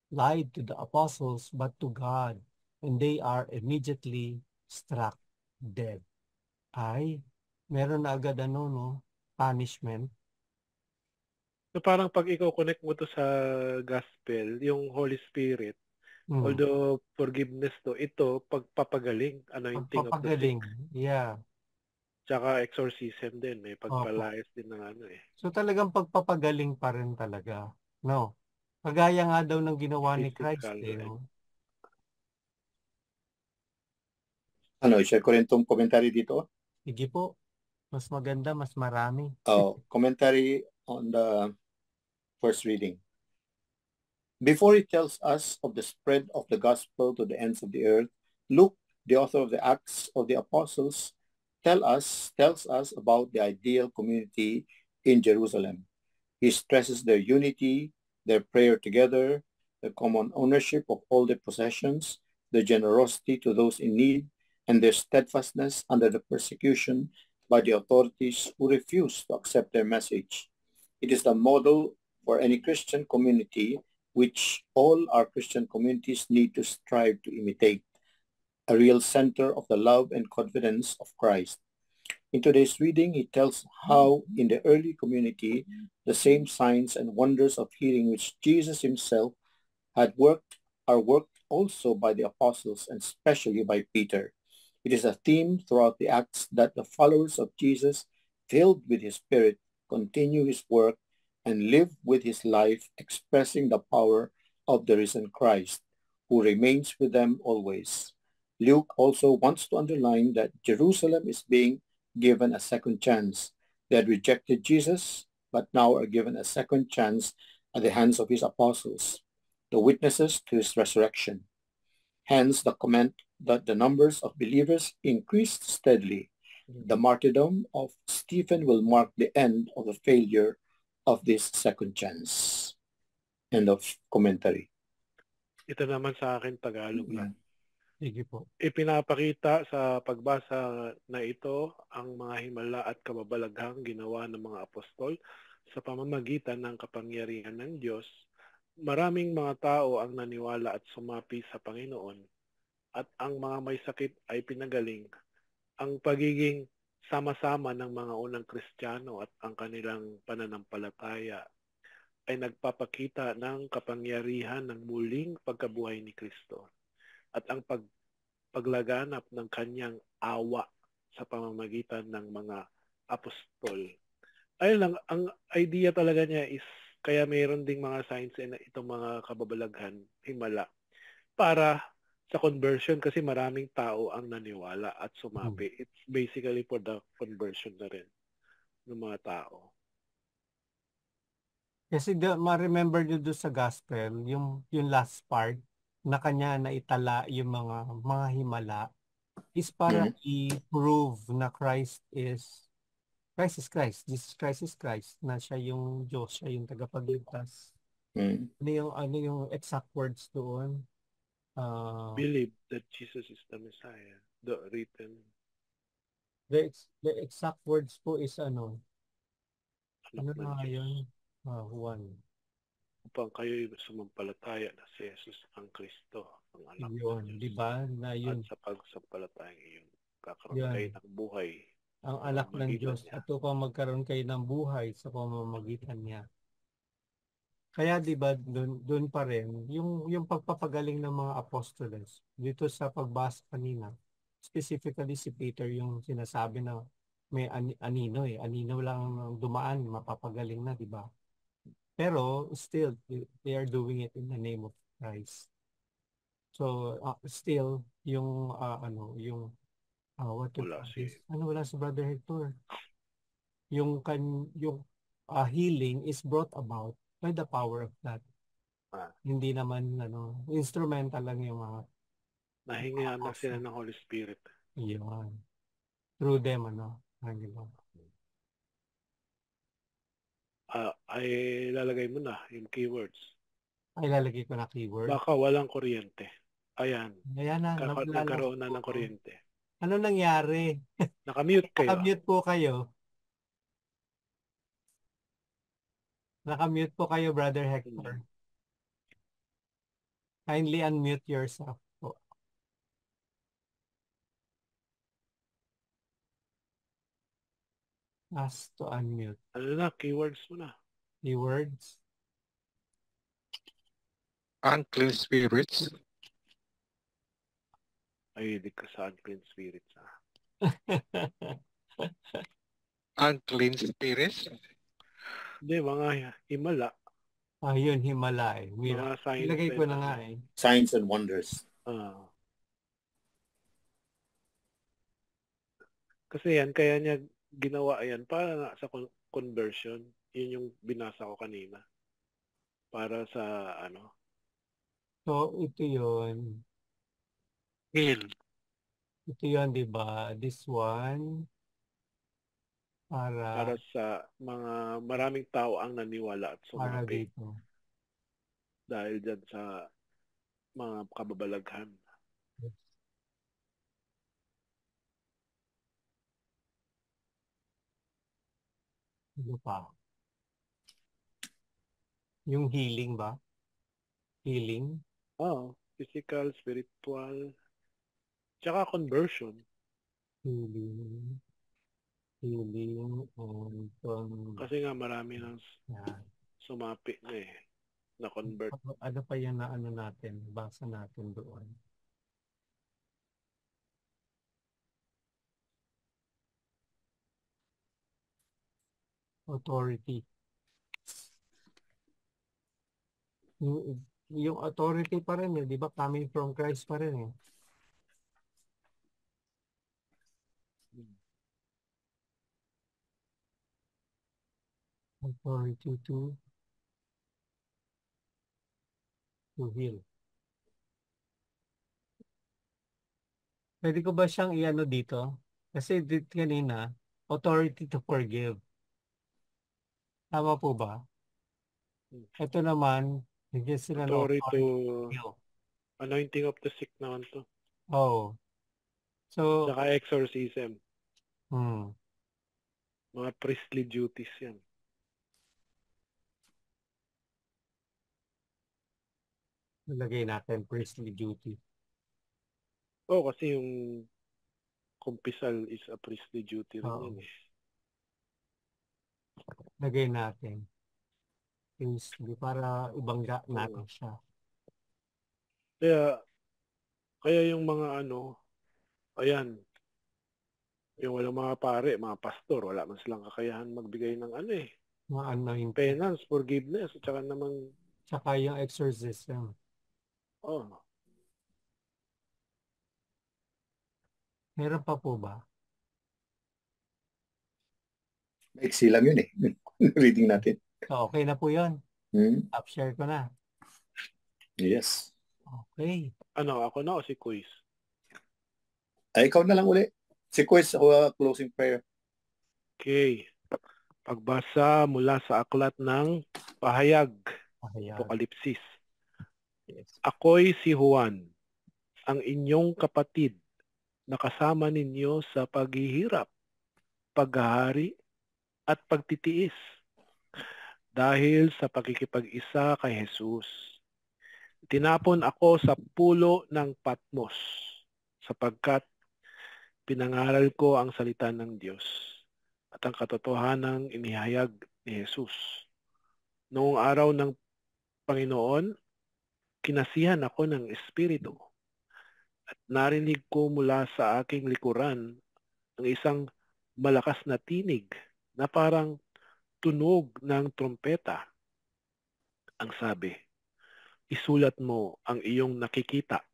lied to the apostles, but to God, and they are immediately struck dead. Ay, meron na agad punishment. So parang pag i-connect mo to sa gospel, yung Holy Spirit, although forgiveness to, ito, pagpapagaling, anointing of the sick. Pagpapagaling, yeah. Tsaka exorcism din, may pagpalayas din ng ano eh. So talagang pagpapagaling pa rin talaga, no? Kagaya nga daw ng ginawa ni Christ, no? Ano, i-share ko rin itong commentary dito? Sige po. Mas maganda, mas marami. Commentary on the first reading. Before it tells us of the spread of the gospel to the ends of the earth, Luke, the author of the Acts of the Apostles, tells us about the ideal community in Jerusalem. He stresses their unity, their prayer together, the common ownership of all their possessions, their generosity to those in need, and their steadfastness under the persecution by the authorities who refuse to accept their message. It is the model for any Christian community which all our Christian communities need to strive to imitate, a real center of the love and confidence of Christ. In today's reading, he tells how in the early community, the same signs and wonders of healing which Jesus himself had worked are worked also by the apostles and especially by Peter. It is a theme throughout the Acts that the followers of Jesus, filled with his Spirit, continue his work and live with his life, expressing the power of the risen Christ, who remains with them always. Luke also wants to underline that Jerusalem is being given a second chance. They had rejected Jesus, but now are given a second chance at the hands of his apostles, the witnesses to his resurrection. Hence the comment that the numbers of believers increased steadily. The martyrdom of Stephen will mark the end of the failure of this second chance. End of commentary. Ito naman sa akin, Tagalog lang. Sige po. Ipinapakita sa pagbasa na ito ang mga himala at kababalaghang ginawa ng mga apostol sa pamamagitan ng kapangyarihan ng Diyos. Maraming mga tao ang naniwala at sumapi sa Panginoon at ang mga may sakit ay pinagaling. Ang pagiging sama-sama ng mga unang Kristiyano at ang kanilang pananampalataya ay nagpapakita ng kapangyarihan ng muling pagkabuhay ni Kristo at ang paglaganap ng kanyang awa sa pamamagitan ng mga apostol. Ayun lang, ang idea talaga niya is kaya mayroon ding mga signs na itong mga kababalaghan, himala, para sa conversion kasi maraming tao ang naniwala at sumapi. It's basically for the conversion na rin ng mga tao. Kasi ma-remember nyo doon sa gospel, yung last part, na kanya na itala yung mga himala, is para i-prove na Christ is Christ. Jesus Christ is Christ. Na siya yung Diyos, siya yung tagapagligtas. Ano yung exact words doon? Believe that Jesus is the Messiah. The written. The exact words po is ano Anak ng na Diyos. yun? Juan. Upang kayo'y sumampalataya na si Jesus ang Kristo, ang anak Yun, ng Diyos. di ba? Na yun. At sa pagsampalatayang iyon, kakaroon Yun. kayo ng buhay. Ang anak ng pamamagitan Diyos niya. at upang magkaroon kayo ng buhay sa pamamagitan niya. Kaya 'di ba doon pa rin yung pagpapagaling ng mga apostoles dito sa pagbasa kanina. Specifically si Peter yung sinasabi na may anino lang ang dumaan mapapagaling na, 'di ba? Pero still they are doing it in the name of Christ. So still yung what to Wala this? Wala si Brother Hector. Yung healing is brought about by the power of God. Hindi naman instrumental lang yung mga nahingihan na sila ng Holy Spirit. Yun. Through them ay lalagay mo na yung keywords. Ay lalagay ko na keyword. Baka walang kuryente. Ayan. Na. Nagkaroon na ng kuryente. Ano nangyari? Nakamute kayo. Nakamute po kayo. Nakamute po kayo, Brother Hector. Kindly unmute yourself po. Ask to unmute. Ano na, keywords mo na. Keywords. Unclean spirits. Ay, di ka sa unclean spirits. Unclean spirits. Hindi, mga himala. Yun, himala eh. Mga signs. Ilagay ko na nga eh. Signs and wonders. Kasi yan, kaya niya ginawa yan para nga sa conversion. Yun yung binasa ko kanina. Para sa So, ito yun. Heal. Ito yun, di ba? This one. Para sa mga maraming tao ang naniwala at sumapi. Dahil dyan sa mga kababalaghan. Ano pa? Yung healing ba? Healing? Physical, spiritual, tsaka conversion. Healing. Kasi nga marami nang sumapi na na-convert. Ano pa yan na natin? Basa natin doon. Authority. Yung authority pa rin di ba? Coming from Christ pa rin Authority to heal. Pwede ko ba siyang iano dito? Kasi kanina, authority to forgive. Tama po ba? Ito naman, bigyan sila ng authority to anointing of the sick naman to. So, saka exorcism. Mga priestly duties yan. Nalagay natin priestly duty. Kasi yung kumpisal is a priestly duty rin yan Lagay natin. case, di para ibangga natin siya. Kaya yung mga ayan, yung walang mga pare, mga pastor, wala man silang kakayahan magbigay ng Mga anointing. penance, forgiveness, at saka namang, Tsaka yung exorcism. Meron pa po ba? Maiksi lang yun eh. Reading natin. So, okay na po yun. Up-share ko na. Yes. Okay. ako na o si Quiz? Ay, ikaw na lang uli. Si Quiz, closing prayer. Okay. Pagbasa mula sa aklat ng Pahayag, Apokalipsis. Yes. Ako'y si Juan, ang inyong kapatid, na kasama ninyo sa paghihirap, paghahari, at pagtitiis dahil sa pakikipag-isa kay Jesus. Tinapon ako sa pulo ng Patmos sapagkat pinangaral ko ang salita ng Diyos at ang katotohanang inihayag ni Jesus. Noong araw ng Panginoon, kinasihan ako ng Espiritu at narinig ko mula sa aking likuran ang isang malakas na tinig na parang tunog ng trompeta. Ang sabi, isulat mo ang iyong nakikita.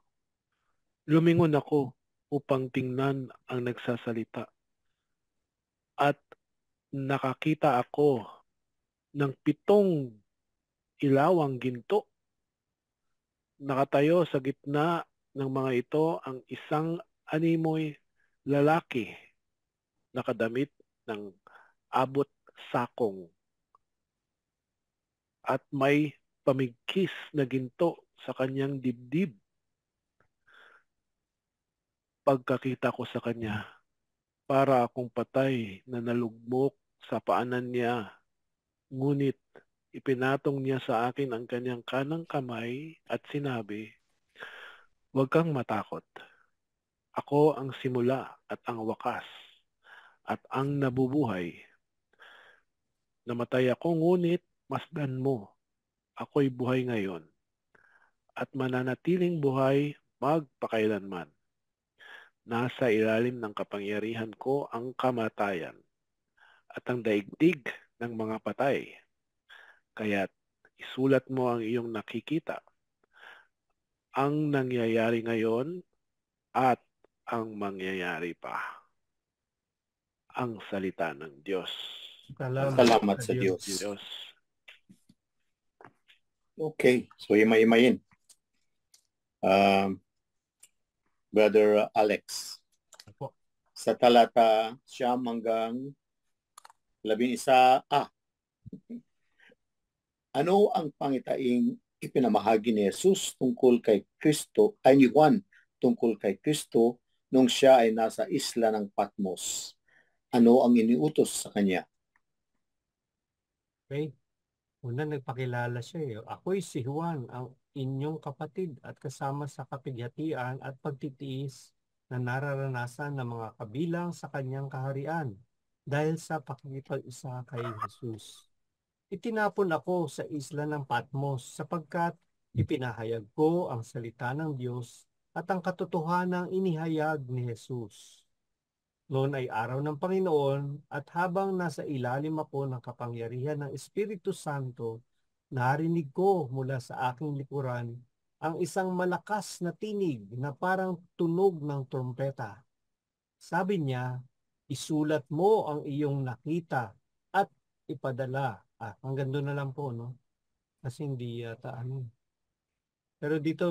Lumingon ako upang tingnan ang nagsasalita. At nakakita ako ng 7 ilawang ginto. Nakatayo sa gitna ng mga ito ang isang animoy lalaki nakadamit ng abot sakong at may pamigkis na ginto sa kanyang dibdib. Pagkakita ko sa kanya, para akong patay na nalugmok sa paanan niya. Ngunit ipinatong niya sa akin ang kanyang kanang kamay at sinabi, huwag kang matakot. Ako ang simula at ang wakas at ang nabubuhay. Namatay ako ngunit masdan mo. Ako'y buhay ngayon at mananatiling buhay magpakailanman. Nasa ilalim ng kapangyarihan ko ang kamatayan at ang daigdig ng mga patay. Kaya't isulat mo ang iyong nakikita, ang nangyayari ngayon at ang mangyayari pa. Ang salita ng Diyos. Salamat sa Diyos. Okay, so imay-imayin. Brother Alex, sa talata 9 hanggang 11a, ano ang pangitaing ipinamahagi ni Jesus tungkol kay Kristo, ay ni Juan tungkol kay Kristo nung siya ay nasa isla ng Patmos? Ano ang iniutos sa kanya? Okay. Una, nagpakilala siya eh. Ako'y si Juan, ang inyong kapatid at kasama sa kapighatian at pagtitiis na nararanasan ng mga kabilang sa kanyang kaharian dahil sa pakikipag-isa kay Jesus. Itinapon ako sa isla ng Patmos sapagkat ipinahayag ko ang salita ng Diyos at ang katotohanang inihayag ni Jesus. Noon ay araw ng Panginoon at habang nasa ilalim ako ng kapangyarihan ng Espiritu Santo, narinig ko mula sa aking likuran ang isang malakas na tinig na parang tunog ng trompeta. Sabi niya, isulat mo ang iyong nakita at ipadala. Hanggang doon na lang po, no? Kasi hindi yata ano. Pero dito,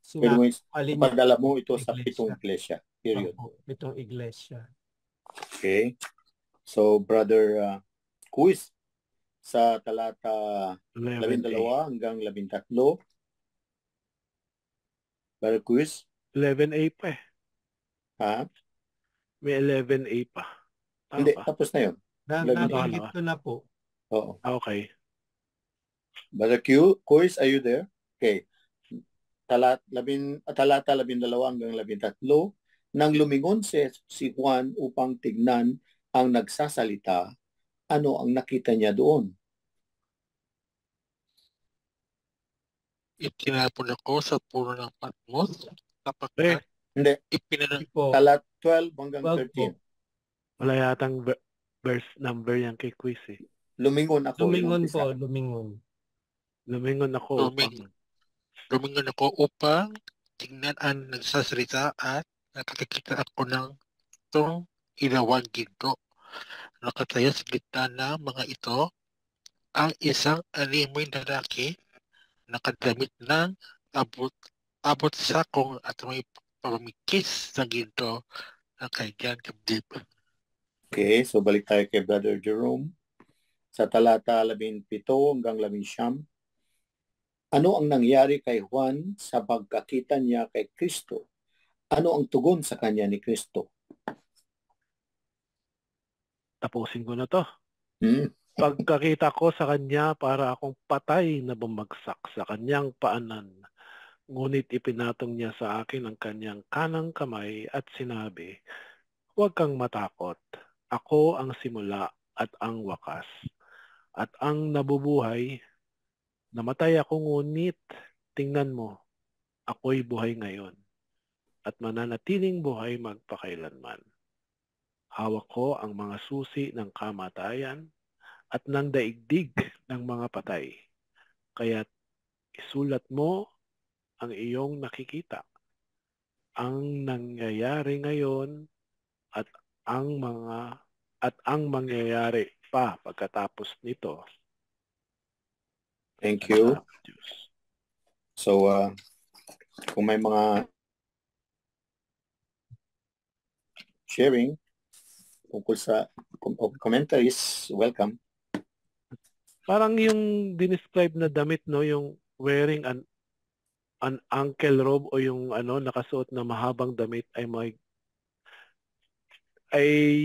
sinabi, ipadala mo ito sa 7 iglesia. Period. 7 iglesia. Okay. So, Brother Quiz, sa talata 12 hanggang 13, Brother Quiz? 11a pa eh. Ha? May 11a pa. Hindi, tapos na yun. Nabanggit ko na po. Oo. Okay. Brother Quiz, are you there? Okay. Talata 12 hanggang 13, nang lumingon si Juan upang tignan ang nagsasalita, ano ang nakita niya doon? itinapon ako sa puno ng Patmos Eh, sapagkat Hindi. Hindi po. Talat 12 hanggang 12 po. 13. wala yatang verse number yan kay quiz eh. Lumingon ako. Lumingon inumpisa. po, lumingon. Lumingon ako lumingon ako upang tingnan ang nagsasalita at nakakita ako ng itong ilawang ginto. Nakatayo sa gitna ng mga ito ang isang animoy na lalaki nakadamit ng abot sakong at may pamamikis sa ginto na kanyang dibdib. Okay, so balik tayo kay Brother Jerome. Sa talata 17 hanggang 19, ano ang nangyari kay Juan sa pagkakita niya kay Kristo? Ano ang tugon sa kanya ni Kristo? Tapusin ko na to. Hmm. Pagkakita ko sa kanya, para akong patay na bumagsak sa kanyang paanan. Ngunit ipinatong niya sa akin ang kanyang kanang kamay at sinabi, "Huwag kang matakot. Ako ang simula at ang wakas. At ang nabubuhay, namatay ako ngunit tingnan mo, ako'y buhay ngayon at mananatiling buhay magpakailanman. Hawak ko ang mga susi ng kamatayan at ng daigdig ng mga patay. Kaya't isulat mo ang iyong nakikita, ang nangyayari ngayon at ang mangyayari pa pagkatapos nito." Thank you. Diyos. So, kung may mga sharing tungkol sa commentaries, welcome. Parang yung dinescribe na damit, no, yung wearing an ankle robe o yung nakasuot na mahabang damit ay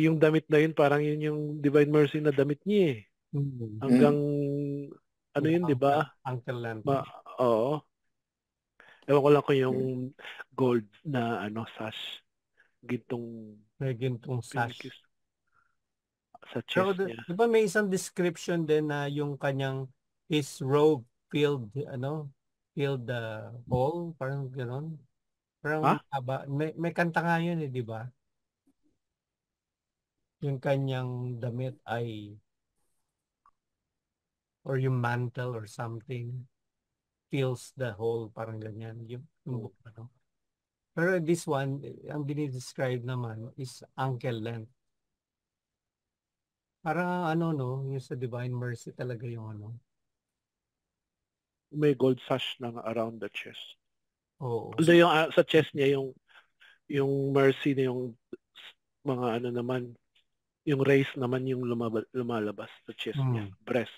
yung damit na yun, parang yun yung Divine Mercy na damit niya eh. Hanggang ano yun, di ba? Uncle Lamp. Oo. Ewan ko lang kung yung gold na sash. May gintong sash. Pinikis sa Pero chest niya. di ba may isang description din na yung kanyang his robe filled the hole, parang gano'n. Parang haba. May kanta nga yun eh, di ba? Yung kanyang damit ay or yung mantle or something fills the hole, parang ganyan. Yung book, Pero this one, ang dinidescribe naman is ankle length. Parang yung sa Divine Mercy talaga yung May gold sash na around the chest. Oo. Although yung sa chest niya, yung mercy na yung mga naman, yung race naman yung lumalabas sa chest niya, breast.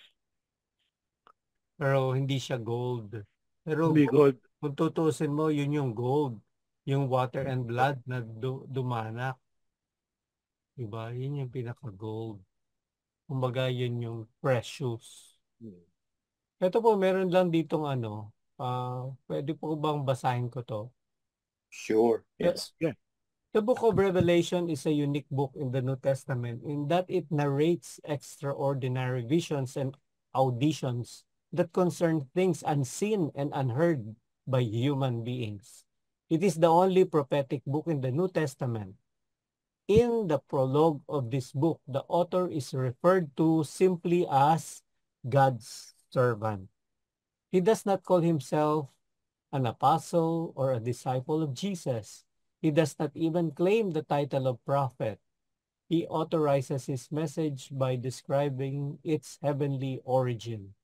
Pero hindi siya gold. Pero Hindi gold. kung tutusin mo, yun yung gold. Yung water and blood na dumanak. Diba? Yun yung pinaka-gold. Kumbaga, yun yung precious. Ito po, meron lang ditong pwede po bang basahin ko to? Sure, yes. Yeah. The book of Revelation is a unique book in the New Testament in that it narrates extraordinary visions and auditions that concern things unseen and unheard by human beings. It is the only prophetic book in the New Testament. In the prologue of this book, the author is referred to simply as God's servant. He does not call himself an apostle or a disciple of Jesus. He does not even claim the title of prophet. He authorizes his message by describing its heavenly origin.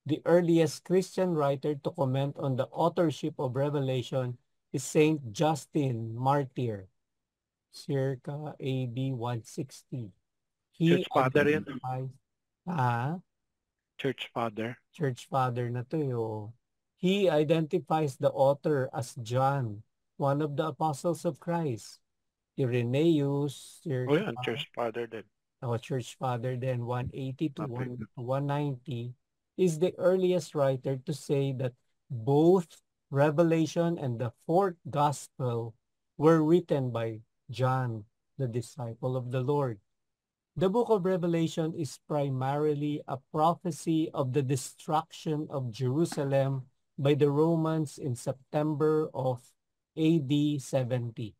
The earliest Christian writer to comment on the authorship of Revelation is Saint Justin Martyr, circa AD 160. Church father yan. Church father na to yun. He identifies the author as John, one of the apostles of Christ. Irenaeus, church father din. Church father then 180 to 190 is the earliest writer to say that both Revelation and the fourth gospel were written by John, the disciple of the Lord. The book of Revelation is primarily a prophecy of the destruction of Jerusalem by the Romans in September of AD 70.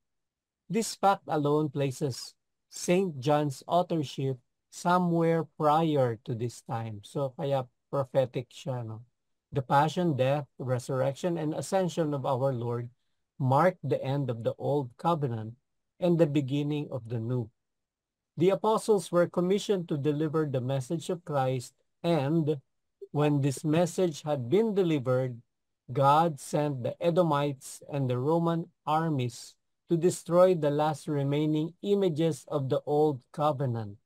This fact alone places St. John's authorship somewhere prior to this time. So kaya prophetic siya, no? The passion, death, resurrection, and ascension of our Lord marked the end of the old covenant and the beginning of the new. The apostles were commissioned to deliver the message of Christ, and when this message had been delivered, God sent the Edomites and the Roman armies to destroy the last remaining images of the old covenant.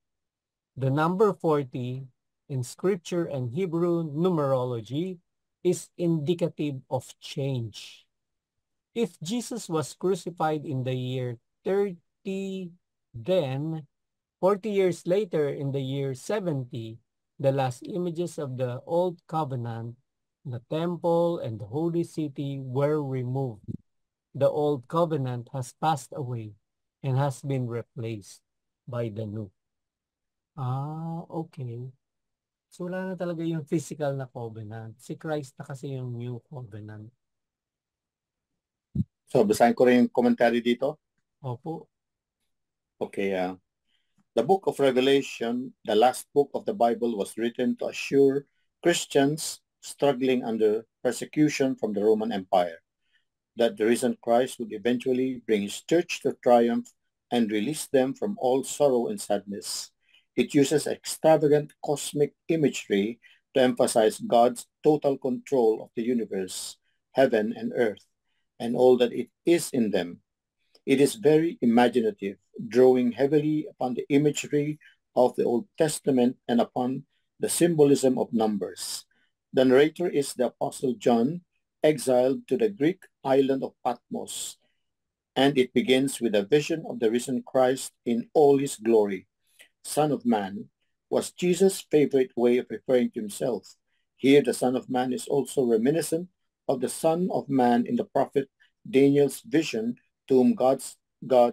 The number 40 in scripture and Hebrew numerology is indicative of change. If Jesus was crucified in the year 30, then 40 years later in the year 70, the last images of the old covenant, the temple and the holy city were removed. The old covenant has passed away and has been replaced by the new. Okay. So wala na talaga yung physical na covenant. Si Christ na kasi yung new covenant. So, basahin ko rin yung commentary dito. Opo. Okay, the book of Revelation, the last book of the Bible, was written to assure Christians struggling under persecution from the Roman Empire that the risen Christ would eventually bring his church to triumph and release them from all sorrow and sadness. It uses extravagant cosmic imagery to emphasize God's total control of the universe, heaven and earth, and all that it is in them. It is very imaginative, drawing heavily upon the imagery of the Old Testament and upon the symbolism of numbers. The narrator is the Apostle John, exiled to the Greek island of Patmos, and it begins with a vision of the risen Christ in all his glory. Son of Man was Jesus' favorite way of referring to himself. Here the Son of Man is also reminiscent of the Son of Man in the prophet Daniel's vision, to whom God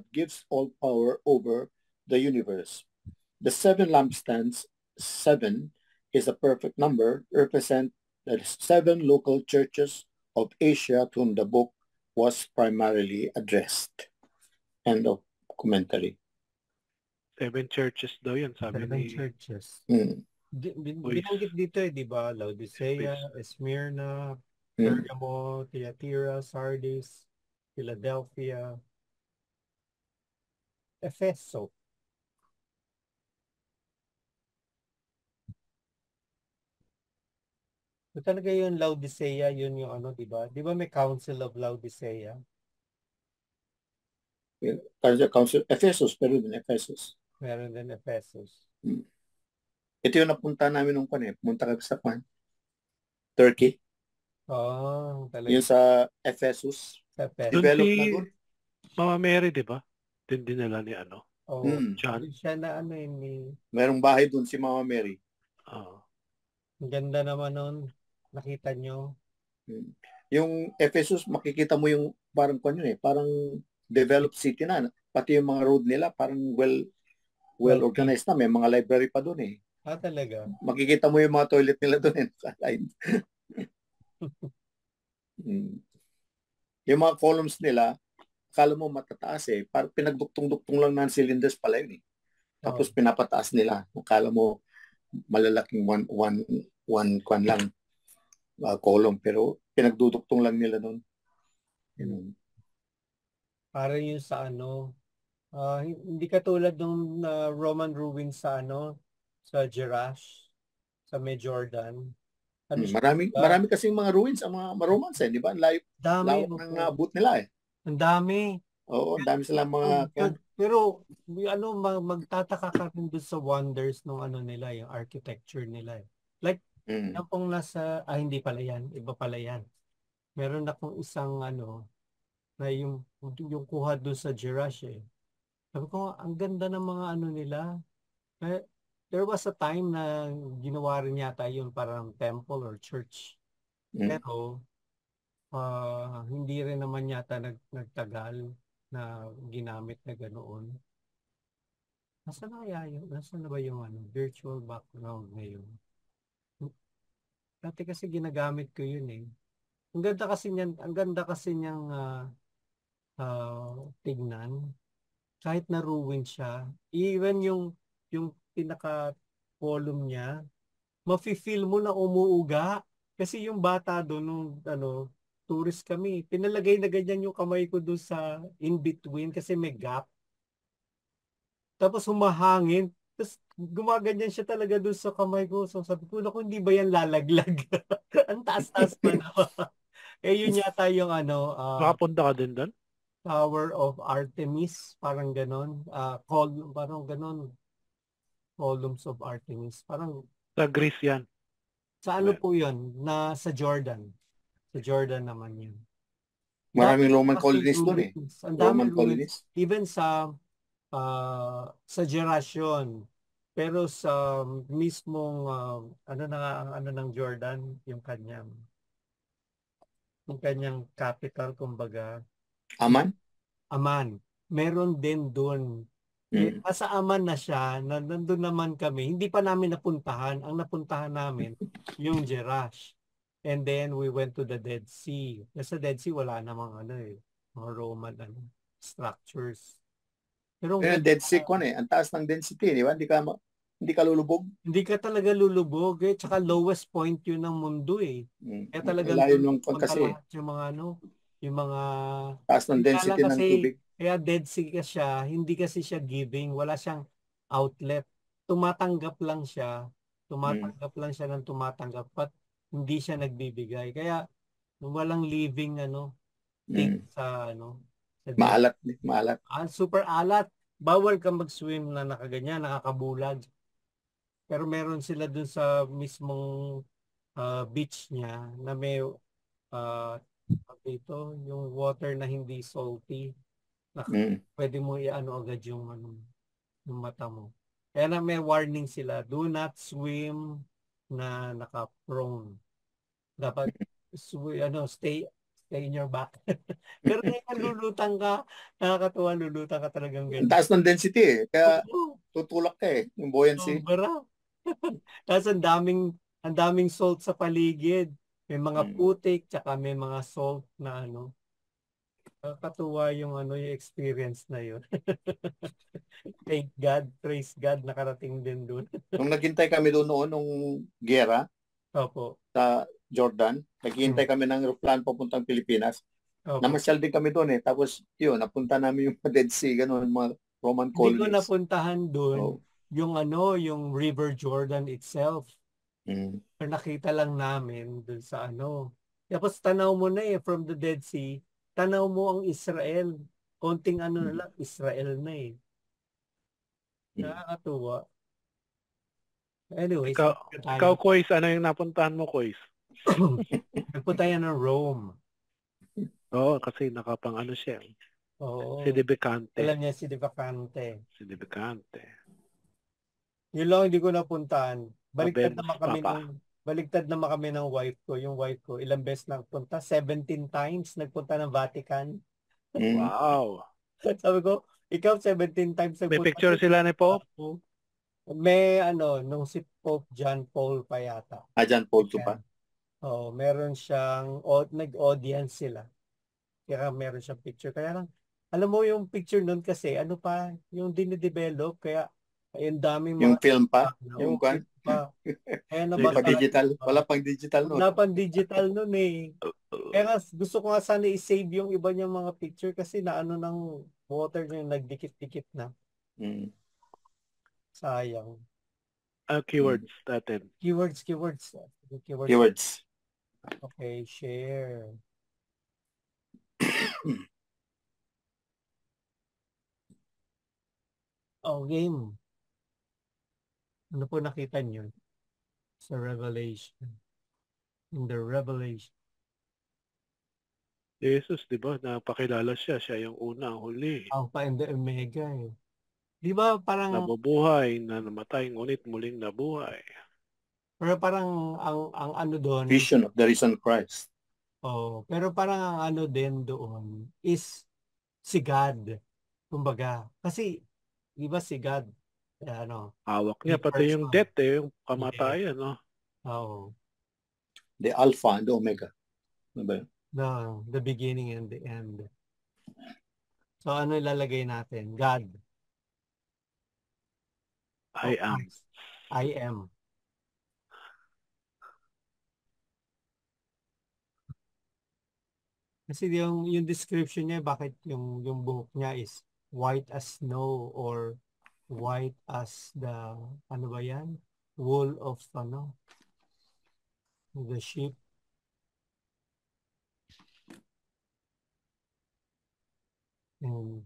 gives all power over the universe. The 7 lampstands, 7 is a perfect number, represent the 7 local churches of Asia to whom the book was primarily addressed. End of commentary. 7 churches daw yan, sabi 7 ni churches. Mm. Binanggit dito di ba? Laodicea, Smyrna, Pergamo, Thyatira, Sardis, Philadelphia, Efeso. So talaga yung Laodicea, yun yung ano, di ba? Di ba may Council of Laodicea? Council, Ephesus, pero din Ephesus. Meron din Ephesus. Ito yung napunta namin nung pumunta kami sa Turkey. Talaga. Yung sa Ephesus. Sa Ephesus. Develop si na doon. Mama Mary, di ba? Din nila ni ano. John. Siya na ano yun. Merong bahay doon si Mama Mary. Ang ganda naman nun. Nakita nyo. Yung Ephesus, makikita mo yung parang parang developed city na. Pati yung mga road nila parang well organized na. May mga library pa doon eh. Talaga? Makikita mo yung mga toilet nila doon eh. Yung mga columns nila, akala mo matataas eh. Parang pinagduktong-duktong lang ng cylinders pala yun eh. Tapos pinapataas nila. Akala mo malalaking one kwan lang column, pero pinagduduktong lang nila doon. Para yung sa ano, hindi katulad ng Roman ruins sa ano, sa Jerash, sa May Jordan. Marami kasing mga ruins ang mga Romans eh, di ba? Dami. Lawak ng boot nila eh. Ang dami. Oo, ang dami silang mga pero ano, magtataka ka rin doon sa wonders ng ano nila, yung architecture nila eh. Like, yung pong nasa, hindi pala yan, iba pala yan. Meron akong isang ano, na yung kuha doon sa Jerash eh. Sabi ko, ang ganda ng mga ano nila. There was a time na ginawa rin yata yun parang temple or church. Pero, hindi rin naman yata nagtagal na ginamit na ganoon. Nasaan na kaya yun? Nasaan na ba yung ano, virtual background ngayon? Dati kasi ginagamit ko yun eh. ang ganda kasi niyang tignan. Kahit na-ruin siya, even yung pinaka-column niya, mafe-feel mo na umuuga. Kasi yung bata doon, nung tourist kami, pinalagay na ganyan yung kamay ko doon sa in-between kasi may gap. Tapos humahangin. Tapos gumaganyan siya talaga doon sa kamay ko. So sabi ko, naku, hindi ba yan lalaglag? Ang taas-taas pa naman. Yun yata yung Nakapunta ka din doon? Tower of Artemis, parang ganon. Parang ganon. Columns of Artemis. Parang, Sa Greece yan. sa ano po yun? Sa Jordan. Sa Jordan naman yun. Maraming Dami Roman kasi colonies doon eh. ruins. Ang Roman daming ruins. colonies. Even sa Gerasyon. Pero sa mismong, ano ng Jordan, yung kanyang capital, kumbaga, Aman? Amman. Meron din doon. Sa Amman na siya, nandun naman kami. Hindi pa namin napuntahan. Ang napuntahan namin, yung Jerash. And then we went to the Dead Sea. Sa Dead Sea, wala namang mga Roman structures. Pero Yung Dead Sea ko eh. Ang taas ng density, di ba? Hindi ka lulubog. hindi ka talaga lulubog eh. Tsaka lowest point yun ng mundo eh. Kaya talagang Layo ng kasi. lahat yung mga Taas ng kaya lang density ng kasi, tubig. kaya Dead Sea ka siya, hindi kasi siya giving, wala siyang outlet. Tumatanggap lang siya ng tumatanggap, but hindi siya nagbibigay. Kaya walang living thing sa sa Dead. Maalat. Super alat. Bawal ka mag-swim na nakaganyan, nakakabulag. Pero meron sila dun sa mismong beach niya na may yung water na hindi salty. Pwede mo agad yung mata mo. Kaya na may warning sila, do not swim na naka-prone. Dapat stay in your back. Pero ngayon lulutang ka, nakakatuwa, lulutang ka talagang Ang ganyan. taas ng density eh. Kaya tutulak ka eh. Yung buoyancy. Sobra. Tapos ang daming salt sa paligid. May mga putik, tsaka may mga salt na nakakatuwa yung yung experience na yun. Thank God, praise God, nakarating din doon. Nung naghintay kami doon noon, nung gera Opo. sa Jordan, naghihintay kami ng aeroplano papuntang Pilipinas. Opo. Namasyal din kami doon eh. Tapos yun, napunta namin yung Dead Sea, gano'n, mga Roman colonies. Hindi ko napuntahan doon yung River Jordan itself. Pero nakita lang namin doon sa Tapos tanaw mo na from the Dead Sea, tanaw mo ang Israel. Konting na lang, Israel na eh. Nakakatuwa. Anyways, ikaw, Kois, ano yung napuntahan mo, Kois? Nagpunta yan ng Rome. Oo, kasi nakapang siya. Oo. Si De Becante. Alam niya si De Becante. Yun lang hindi ko napuntahan. Baliktad naman kami ng wife ko. Yung wife ko, ilang beses nagpunta? 17 times nagpunta ng Vatican. Wow. Sabi ko, ikaw 17 times nagpunta. May picture sila ni Pope? May nung si Pope John Paul pa yata. John Paul II pa? Oo, meron siyang, nag-audience sila. Kaya meron siyang picture. Kaya lang, alam mo yung picture nun kasi, yung dinidevelop, kaya yung daming yung film pa? Yung film pa. Kaya Hindi pa digital. Wala pang digital nun. Wala pang digital nun eh. Kaya gusto ko nga sana i-save yung iba niyang mga picture kasi ng water yung nagdikit-dikit na. Sayang. Keywords natin. Keywords. Okay, share. Game. Ano po nakita niyo sa Revelation? In the Revelation. Jesus, di ba? Napakilala siya. Siya yung una, ang huli. Alpha and the Omega eh. Di ba parang... Nabubuhay, na namatay, ngunit muling nabuhay. Pero parang ang doon... Vision of the risen Christ. Pero parang ang din doon is si God. Kumbaga. Kasi, di ba si God, hawak niya, pati yung death yung kamatayan, no? Oo. The Alpha and the Omega. Ano ba yun? The beginning and the end. So ano ilalagay natin? God. I am. Christ. I am. Kasi yung description niya, bakit yung buhok niya is white as snow or white as the, ano ba yan? Wool of, the sheep. And,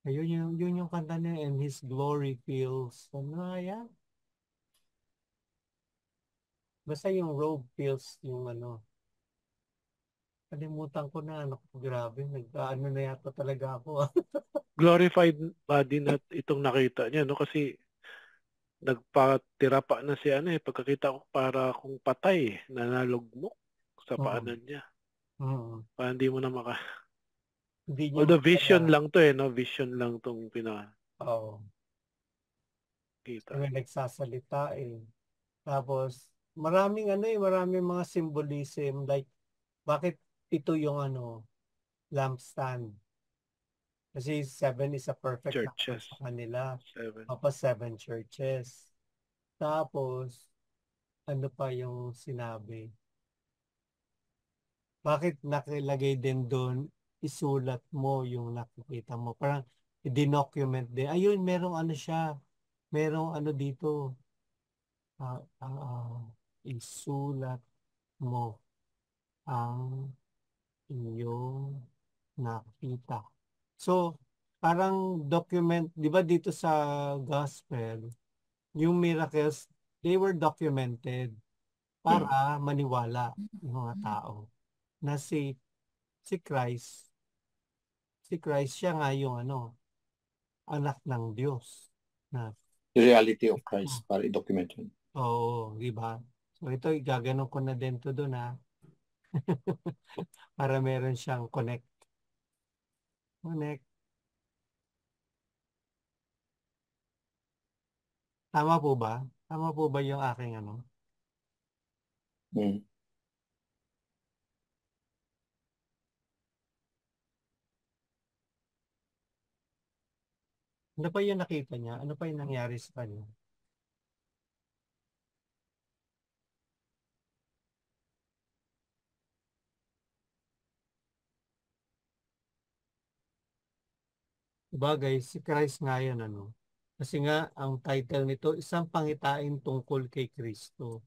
ayun yung kanta niya, and His glory fills, ano nga yan? Basta yung robe fills yung kalimutan ko na, grabe, nag-ano na yata talaga ako. Glorified body na itong nakita niya, no? Kasi nagpatira pa na si pagkakita ko para kung patay, nanalugmok sa paanan niya. Para hindi mo na Hindi niya Although vision lang to no? Vision lang tong kita. May nagsasalita Tapos, maraming mga symbolism, like, bakit ito yung lampstand? Kasi 7 is a perfect number Churches. sa kanila. 7. Tapos 7 churches. Tapos, ano pa yung sinabi? Bakit nakilagay din doon, isulat mo yung nakikita mo? Parang i-document din. Ayun, merong siya. Merong dito. Isulat mo ang iyong nakita. So, parang document, di ba dito sa gospel, yung miracles, they were documented para maniwala yung mga tao na si Christ, siya nga yung anak ng Diyos. The reality of Christ, para i-document yun. Oo, di ba? So ito, gaganon ko na din to doon para meron siyang connect. Tama po ba? Tama po ba yung aking Ano pa yung nakita niya? Ano pa yung nangyari sa kanya? Bagay, si Christ nga yun, Kasi nga, ang title nito, isang pangitain tungkol kay Kristo.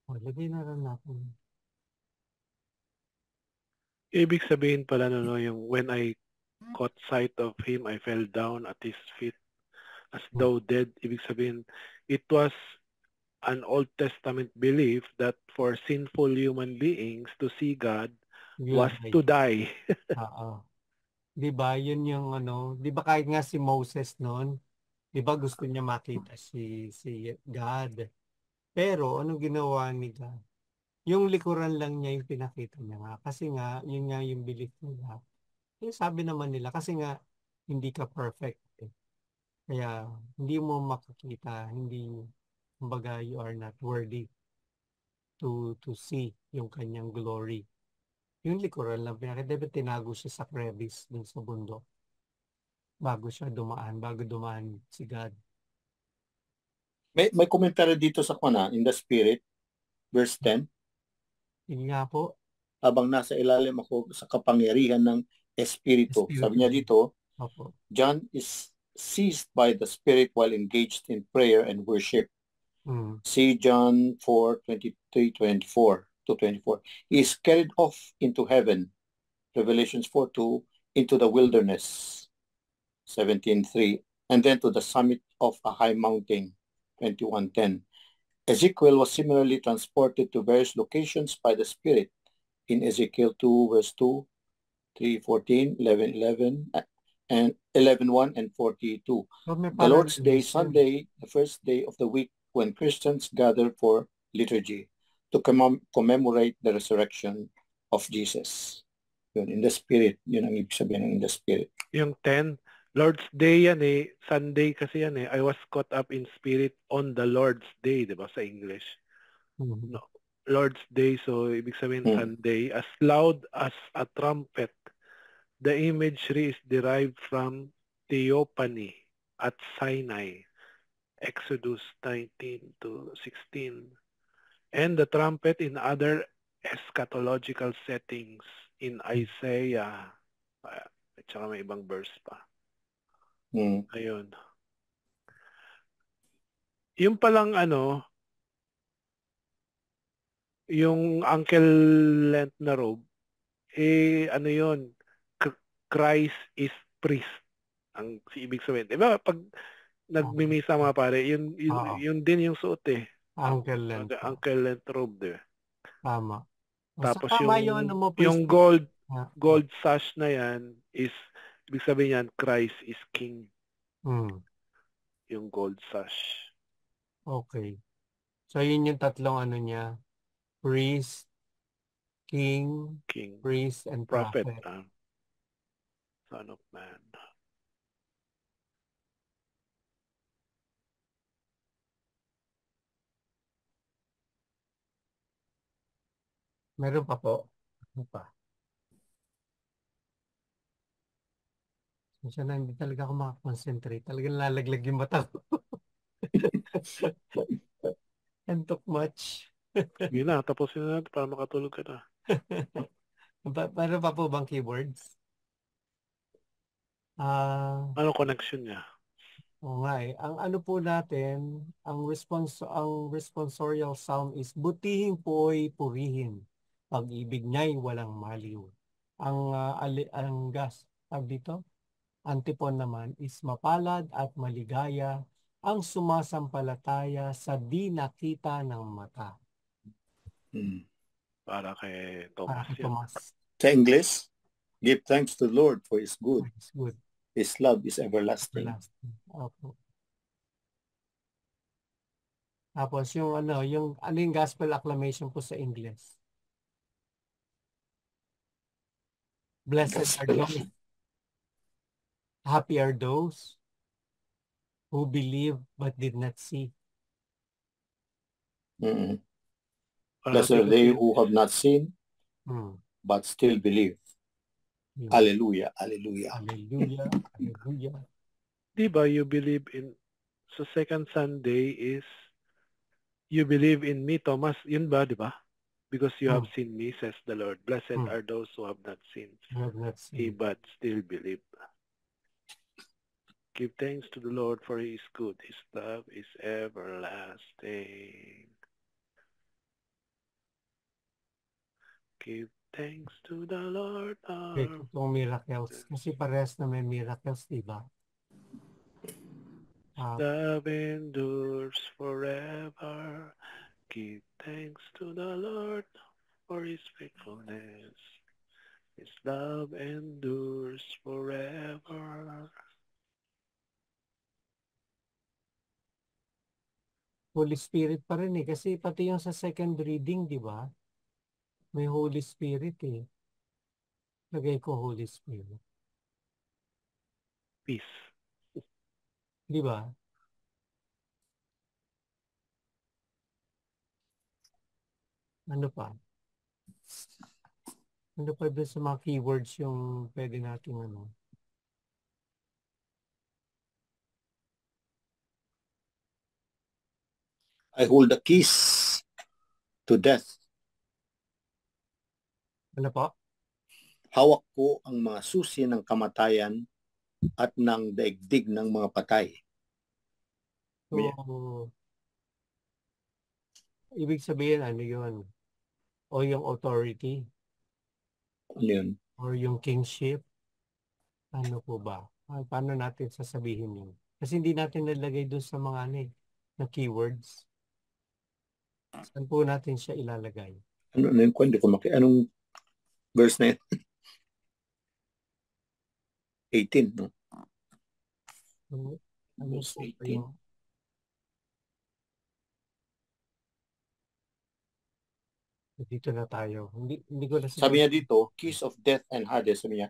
Lagay na rin natin. Ibig sabihin pala yung when I caught sight of him, I fell down at his feet as though dead. Ibig sabihin, it was an Old Testament belief that for sinful human beings to see God was to die. Di ba? Yun yung di ba kahit nga si Moses noon, di ba gusto niya makita si God. Pero anong ginawa ni God? Yung likuran lang niya yung pinakita niya nga. Kasi nga, yun nga yung belief nila. Yung sabi naman nila, kasi nga, hindi ka perfect. Kaya, hindi mo makikita, kumbaga, you are not worthy to see yung kanyang glory. Yung likuran lang pinakita, dapat tinago siya sa crevice dun sa bundok. Bago dumaan si God. May komentaryo dito sa in the spirit, verse 10. Yun nga po. Habang nasa ilalim ako sa kapangyarihan ng Espiritu. Sabi niya dito, John is seized by the Spirit while engaged in prayer and worship. See John 4:23-24 to 24. He is carried off into heaven. Revelations 4:2 into the wilderness. 17:3. And then to the summit of a high mountain. 21:10. Ezekiel was similarly transported to various locations by the Spirit in Ezekiel 2 verse 2, 3:14, 11:11, and 11:1 and 42. The Lord's Day, Sunday, the first day of the week when Christians gather for liturgy to commemorate the resurrection of Jesus. Yun, in the Spirit. Yun ang ibig sabihin ng in the Spirit. Yung 10, Lord's Day yan eh. Sunday kasi yan eh. I was caught up in spirit on the Lord's Day, di ba, sa English? Mhm. No. Lord's Day, so ibig sabihin Hmm. Sunday. As loud as a trumpet, the imagery is derived from theophany at Sinai, Exodus 19 to 16. And the trumpet in other eschatological settings in Isaiah. At saka may ibang verse pa. Hmm. Ayun. Yung palang ano, yung ankle length na robe, eh ano yun, Christ is priest. Ang ibig sabihin. Di ba pag nagmimisa mga pare, Oo. yun din yung suot eh. Ankle length. Ankle length robe, di ba? Tama. O, sa Tapos tama yun, ano mo, yung priest. gold sash na yan is, ibig sabihin yan, Christ is King. Yung gold sash. Okay. So, yun yung tatlong ano niya. Priest, king, priest, and Prophet. prophet. Son of Man. Meron pa po. Ano pa? Minsan na hindi talaga ako makakonsentrate. Talagang lalaglag yung mata ko. Antok much. Yun na, tapusin na natin para makatulog ka na. Meron pa po bang keywords? Ano connection niya? Oo nga eh. Ang ano po natin, ang responsorial sound is butihin po'y purihin. Pag-ibig niya'y walang maliw. Ang tawag dito, antipon naman is mapalad at maligaya ang sumasampalataya sa di nakita ng mata. Hmm. Para kay Para Thomas kay yan. Tomas. Sa English, give thanks to the Lord for His good. It's good. His love is everlasting. Opo. Tapos yung yung gospel acclamation po sa English. Blessed are those, happy are those who believe but did not see. Mm-hmm. Blessed are they who have not seen but still believe. Hallelujah, hallelujah. Hallelujah, hallelujah. Diba you believe in, so second Sunday is, you believe in me, Thomas. Yun ba, di ba? Because you have seen me, says the Lord. Blessed are those who have not seen, but still believe. Give thanks to the Lord for He is good. His love is everlasting. Give thanks to the Lord. Itong miracles. Kasi parehas na may miracles, di ba? Love endures forever. Give thanks to the Lord for His faithfulness. His love endures forever. Holy Spirit pa rin eh. Kasi pati yung sa second reading, di ba? May Holy Spirit eh. Lagay ko Holy Spirit. Peace. Di ba? Ano pa? Ano pa doon sa mga keywords yung pwede natin ano? I hold the keys to death. Ano po? Hawak ko ang mga susi ng kamatayan at ng daigdig ng mga patay. So, ibig sabihin ano yun? O yung authority? Ano yun? Or yung kingship? Ano po ba? Paano natin sasabihin yun? Kasi hindi natin nalagay doon sa mga na keywords. Saan po natin siya ilalagay? Ano yun? Hindi ko anong verse na yun? 18, no? Verse 18. Dito na tayo. Hindi ko na sabi niya dito, keys of death and Hades. Sabi niya,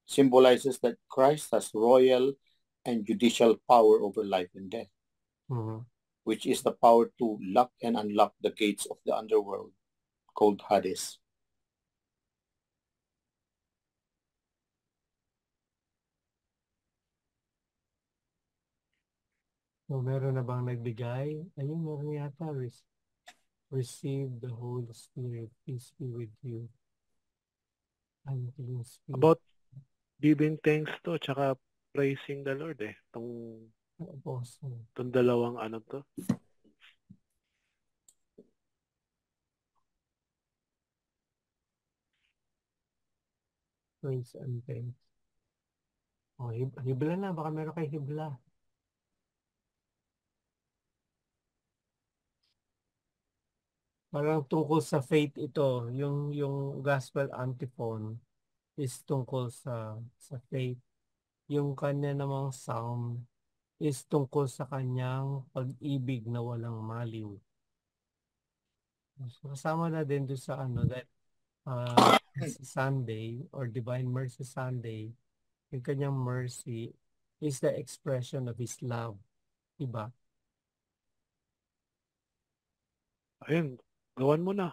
symbolizes that Christ has royal and judicial power over life and death, which is the power to lock and unlock the gates of the underworld called Hades. So, meron na bang nagbigay? Ayun, meron yata. Receive the Holy Spirit. Peace be with you. About giving thanks to, tsaka praising the Lord eh. Itong dalawang ano to. Praise and thanks. Oh, hibla na. Baka meron kay hibla. Parang tungkol sa faith ito. Yung gospel antiphon is tungkol sa faith. Yung kanya namang psalm is tungkol sa kanyang pag-ibig na walang maliw. So, kasama na din doon sa that Sunday or Divine Mercy Sunday, yung kanyang mercy is the expression of His love. Diba? Ayun, gawan mo na.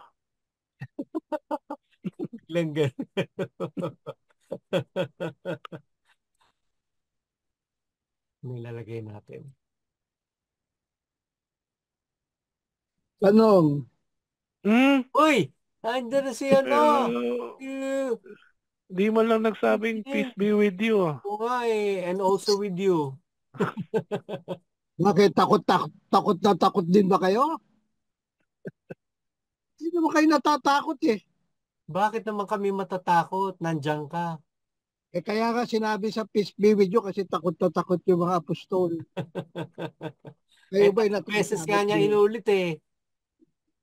Ilang ganun. Nilalagay natin. Tanong. Uy! Andyan na si Di man lang nagsabing peace be with you. Oo nga eh. And also with you. Bakit? Takot din ba kayo? Hindi naman kayo natatakot eh. Bakit naman kami matatakot? Nandiyan ka. Kaya nga sinabi sa peace be with you kasi takot yung mga apostol. Kayo ba'y natatakot? Beses nga niya inulit eh.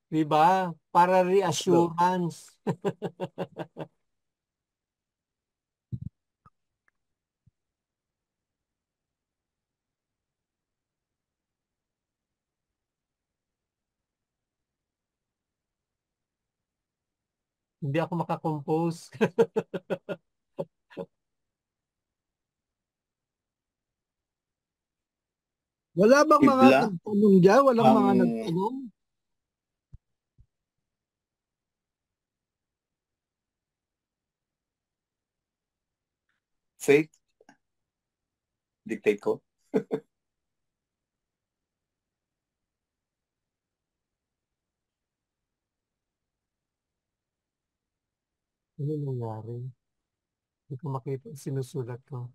Diba? Para reassurance. Hindi ako makakompose. Wala bang mga Hibla? nagtanong dyan? Walang mga nagtanong? Faith? Dictate ko? Ano nangyari? Hindi ko makita. Sinusulat ko.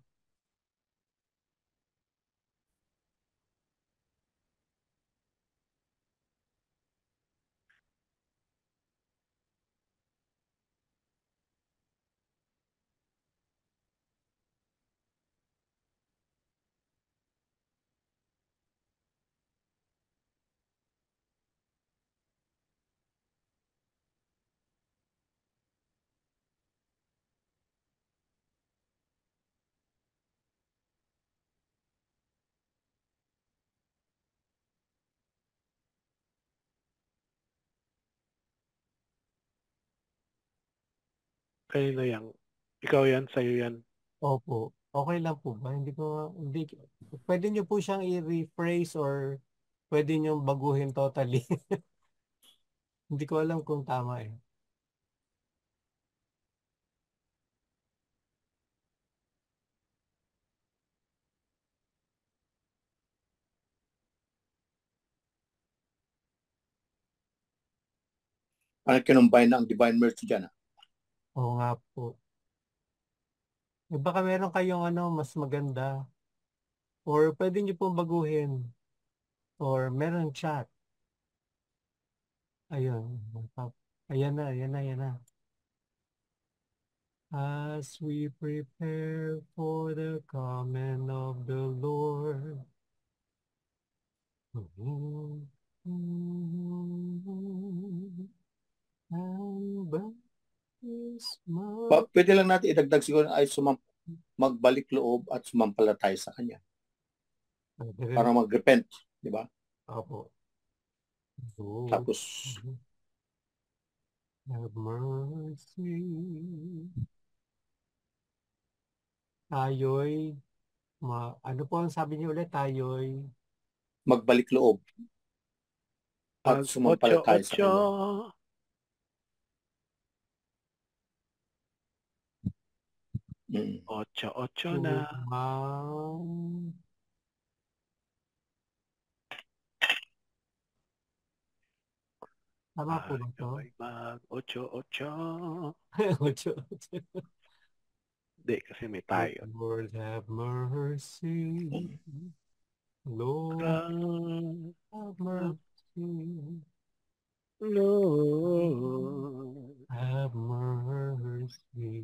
Kanino yan? Ikaw yan, sa'yo yan. Opo. Okay lang po ba? Pwede niyo po siyang i-rephrase or pwede niyo baguhin totally. Hindi ko alam kung tama eh. Ano kinumbine na ang divine mercy dyan? Oo nga po. Baka meron kayong mas maganda. Or pwede niyo pong baguhin. Or meron chat. Ayun. Ayan na. As we prepare for the coming of the Lord. Pwede lang natin idagdag siguro ay magbalik loob at sumampalataya sa Kanya. Para mag-repent, di ba? Opo. Tapos, have mercy. tayo'y, ano po ang sabi niyo ulit? Tayo'y Magbalik loob at sumampalataya sa Mag-8-8. Kanya. Mm. 8-8 na. Tama po ba ito? Ay, mag-8-8. 8-8. Hindi, kasi may tayo. Lord have mercy. Lord have mercy. Lord, Have mercy.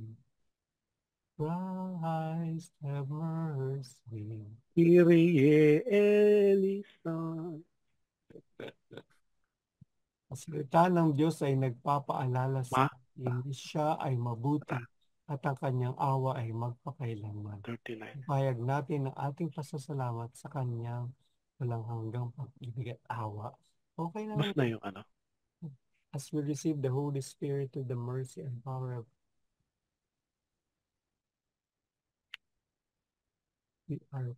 Christ have mercy. Kyrie eleison. Ang salita ng Diyos ay nagpapaalala sa Ma? atin, siya ay mabuti at ang kanyang awa ay magpakailanman. 39. Payag natin ang ating pasasalamat sa kanyang walang hanggang pag-ibig at awa. Okay na Mas na yung ano. as we receive the Holy Spirit to the mercy and power of we are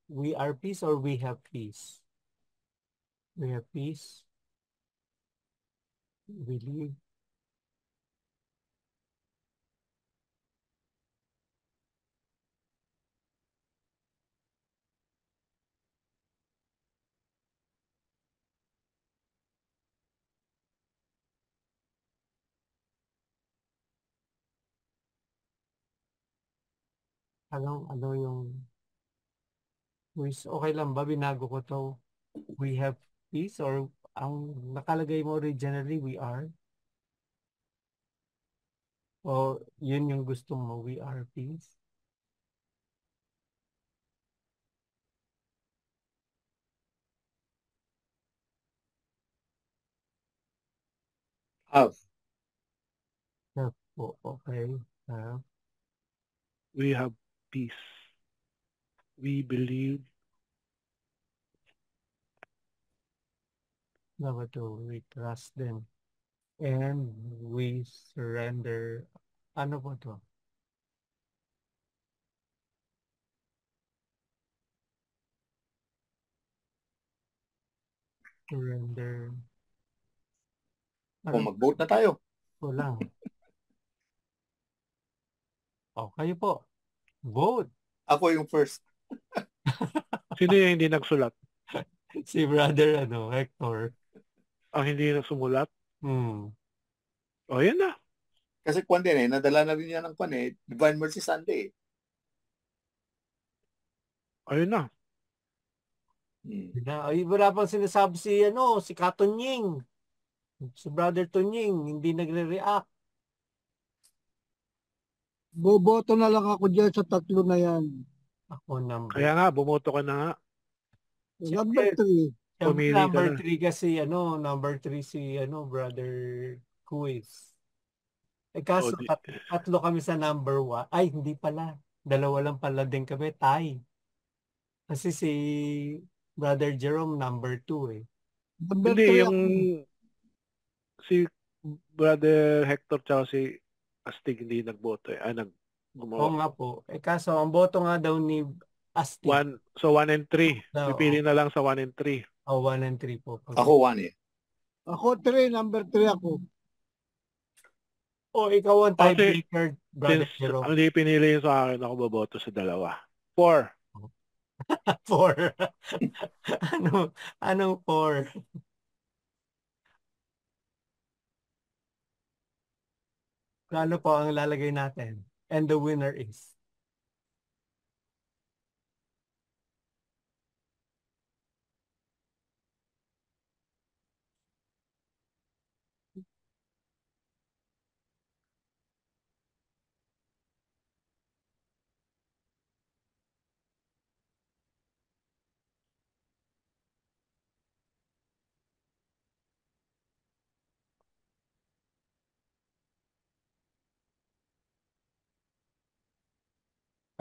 we are peace or we have peace? We have peace. We live. Ano yung okay lang ba? Binago ko to. We have peace or ang nakalagay mo originally, we are? O yun yung gusto mo, we are peace? Have. Have po, okay. Have. We have peace. We believe. Number two, we trust them. And we surrender. Ano po to? Surrender. O mag-vote na tayo. Ko lang. Kayo po. Vote. Ako yung first. Sino yung hindi nagsulat? Si brother, Hector. Ang hindi nagsumulat? O, yan na. Kasi kwan din nadala na rin yan ng kwan Divine Mercy Sunday. Ayun na. Ay, wala pang sinasabi si Katunying. Si Brother Tunying, hindi nagre-react. Boboto na lang ako dyan sa tatlo na yan. Ako number. Kaya nga, bumoto ka na nga. Number 3. Pumili ka Number na. 3 kasi, number 3 si, Brother Quiz. Kaso, tatlo kami sa number 1. Ay, hindi pala. Dalawa lang pala din kami, tie. Kasi si Brother Jerome number 2 Number Hindi, 3 yung si Brother Hector tsaka si Astig hindi nagboto gumawa. Oo nga po. Kaso, ang boto nga daw ni Astig. 1 and 3. No, Pipili na lang sa 1 and 3. 1 and 3 po. Ako 1 Ako 3, number 3 ako. Ikaw ang tiebreaker, Brother Jerome. Hindi pinili sa akin, ako boboto sa dalawa. 4. 4. Anong 4? Ano po ang lalagay natin? And the winner is?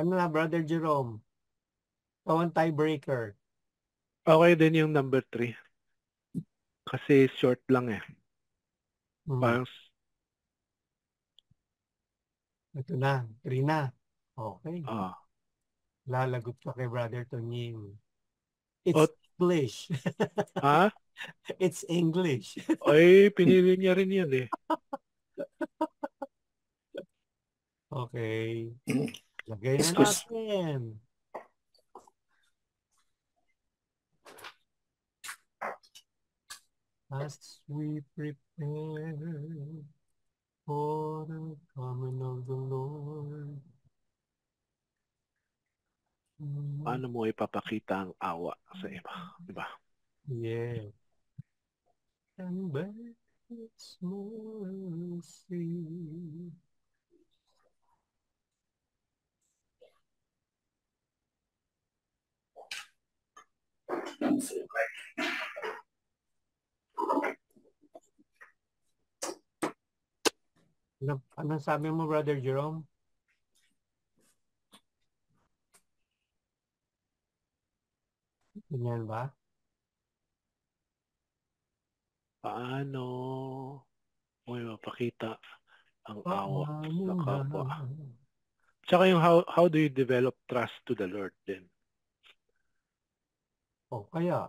Ano na, Brother Jerome? Ikaw ang tiebreaker. Okay din yung number 3. Kasi short lang eh. Parang Ito na, 3 na. Okay. ah. Lalagot ka kay Brother Tonying. It's Ot, English. ha? It's English. Ay, pinili niya rin yan eh. Okay. Lagay na Excuse. natin. As we prepare for the coming of the Lord. Paano mo ipapakita ang awa sa iba? Diba? Yeah. And by His mercy. Anong sabi mo, Brother Jerome? Ganyan ba? Paano mo ipapakita ang awa sa Paano kapwa? na? Tsaka yung how do you develop trust to the Lord din? O kaya,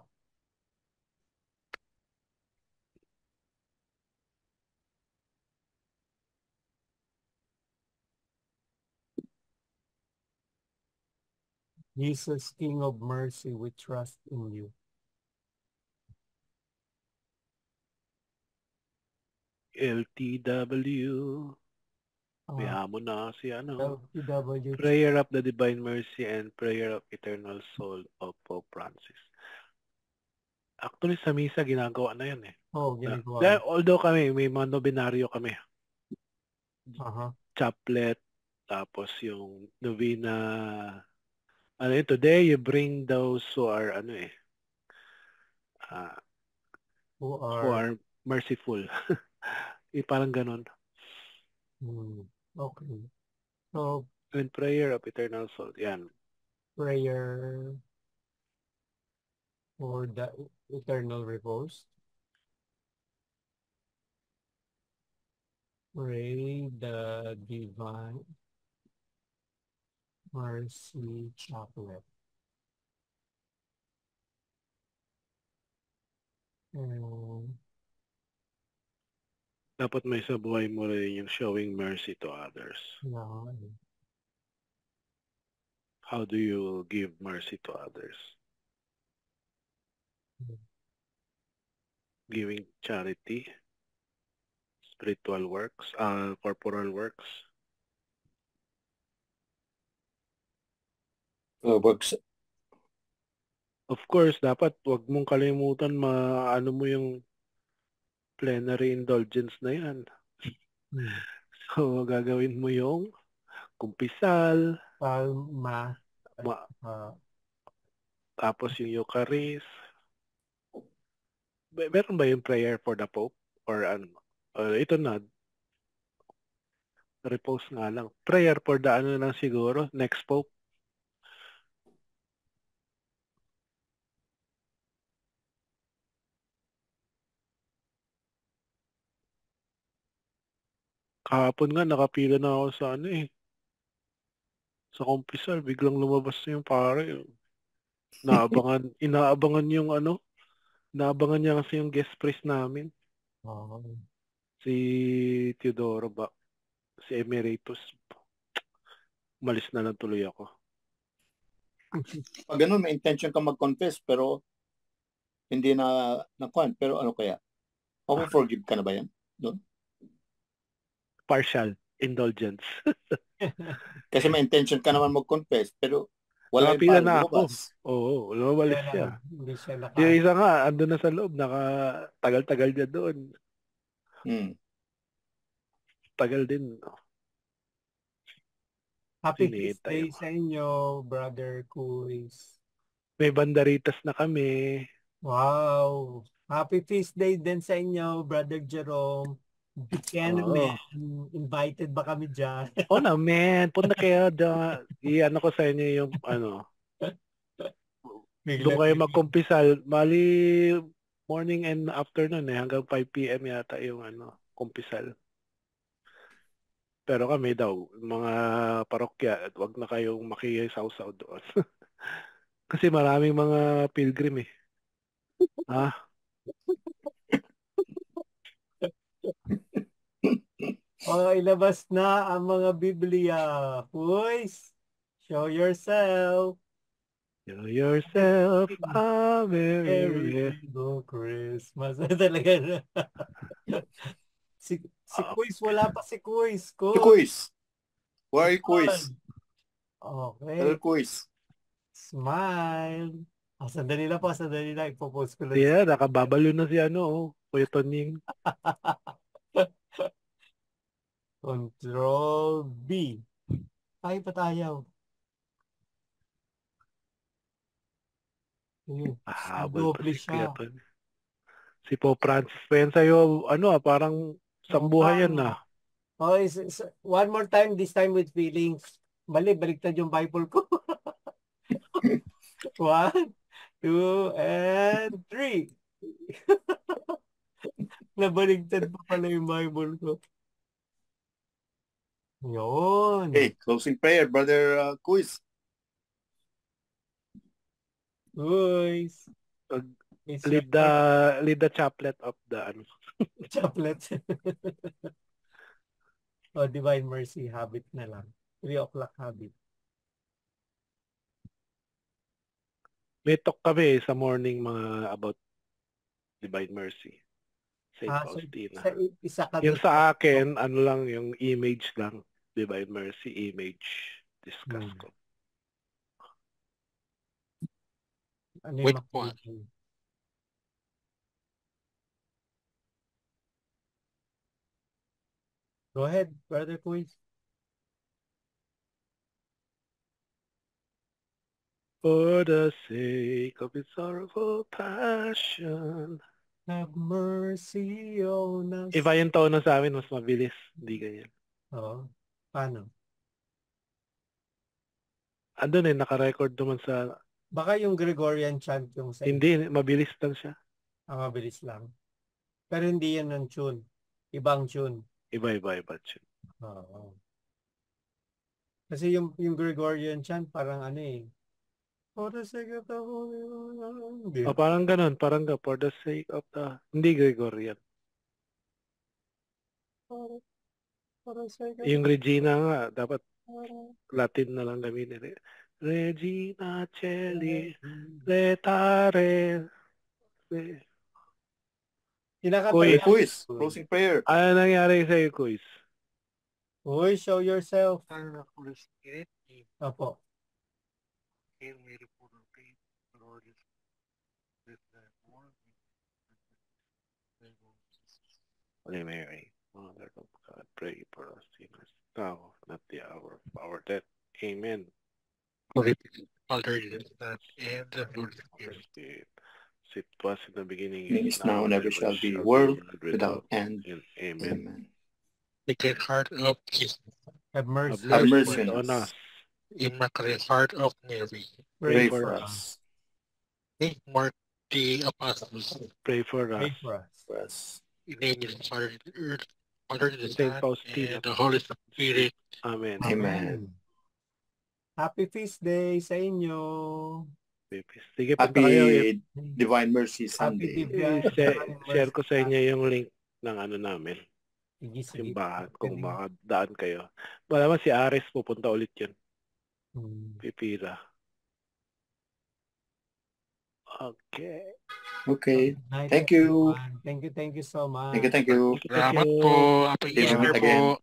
Jesus, King of Mercy, we trust in you. LTW. Kaya mo na si LTW. Prayer of the Divine Mercy and Prayer of Eternal Soul of Pope Francis. Actually, sa misa, ginagawa na yan eh. Oh, ginagawa. Although kami, may mga nobinaryo kami. Chaplet, tapos yung novena. Today you bring those who are, Who who are merciful. Parang ganun. Okay. So, And prayer of eternal soul. Yan. prayer for the eternal repose. Pray the Divine Mercy Chaplet. Dapat may sa buhay mo rin yung showing mercy to others. Yeah. How do you give mercy to others? Giving charity, spiritual works, corporal works. Works. Of course, dapat wag mong kalimutan maano mo yung plenary indulgence na yan. So, gagawin mo yung kumpisal, Palma. tapos yung Eucharist. Meron ba yung prayer for the Pope? Or ano? Ito na. Repose nga lang. Prayer for the lang siguro. Next Pope. Kahapon nga, nakapila na ako sa sa kumpisal. Biglang lumabas na yung pare. Inaabangan yung inaabangan niya kasi yung guest priest namin. Si Teodoro ba? Si Emeritus. Malis na lang tuloy ako. Pag ganun, may intention ka mag-confess pero hindi na nakuhan. Pero ano kaya? Forgive ka na ba yan? Doon? Partial indulgence. Kasi may intention ka naman mag-confess pero wala Nakapila yung na ako. lumabas. Oo, lumabalis siya. Hindi siya Yung isa nga, andun na sa loob, tagal-tagal niya doon. Tagal din. Happy Feast Day sa inyo, Brother Kuis. May banderitas na kami. Wow! Happy Feast Day din sa inyo, Brother Jerome. Buchanan, invited ba kami dyan? Oh naman, punta kayo dyan. Iyan ko sa inyo yung Doon kayo magkumpisal. Bali, morning and afternoon hanggang 5 p.m. yata yung kumpisal. Pero kami daw, mga parokya, wag na kayong makisaw-saw doon. Kasi maraming mga pilgrim eh. Ha? Ilabas na ang mga Biblia. Boys, show yourself. Show yourself a Merry merry Christmas. Talaga na. Si Quiz, wala pa si Quiz. Si Quiz. Where are you, Quiz? Okay. Hello, Quiz. Smile. Sandali lang. Ipopost ko lang. Yeah, nakababalo na si Kuya Toning. Control B. Ay, ba't ayaw? Ayun. Habol pa Doble si Kuya siya. Ton. Si Pope Francis pa yan sa'yo, parang sambuhay yan na. One more time, this time with feelings. Mali, baliktad yung Bible ko. 1, 2, and 3. Nabaligtad pa pala yung Bible ko. Yun. Hey, closing prayer, Brother Quiz. Boys. Lead the chaplet of the Chaplet. Divine Mercy habit na lang. 3 o'clock habit. May talk kami sa morning mga about Divine Mercy. St. Faustina. Isa kami. Yung sa akin, lang, yung image lang. Divine Mercy image. Discuss ko. Which one? Go ahead, Brother Quiz. For the sake of his sorrowful passion. Have mercy on us. Iba yung tono sa amin, mas mabilis. Hindi ganyan. Oo. Paano? Andun naka-record naman sa... Baka yung Gregorian chant yung sa... Hindi, mabilis lang siya. Mabilis lang. Pero hindi yan ng tune. Ibang tune. Iba tune. Oo. Kasi yung Gregorian chant parang for the sake of the Holy One. Parang ganun. Parang for the sake of the... Hindi Gregorian. For the sake of yung Regina nga, dapat Latin na lang gamitin. Regina Celi, letare. Quiz. Closing prayer. Ano nangyari sa'yo, Quiz? Uy, show yourself. Holy Spirit, Opo. Hail Mary, full of grace, the Lord is with thee. Holy Mary, Mother of God, pray for us sinners, now, not the hour of our death. Amen. Holy Father, and the Holy Spirit. It was in the beginning, is now, and ever shall be, world without end. Amen. Sacred Heart of Jesus, Have mercy. Have mercy on us. Immaculate Heart of Mary, Pray for us. Saint Mark the Apostles, Pray for us. Pray for us. In the name of the Father, the Earth, Father, the Saint Son, Faustina. and the Holy Spirit. Amen. Amen. Happy Feast Day sa inyo. Sige, punta kayo. Happy Divine Mercy Sunday. Share ko sa inyo yung link ng namin. Sige. Kung makadaan kayo. Malaman si Ares pupunta ulit yun. Pipila. Okay. Thank you. Thank you so much. Thank you. Salamat po. Happy Easter po.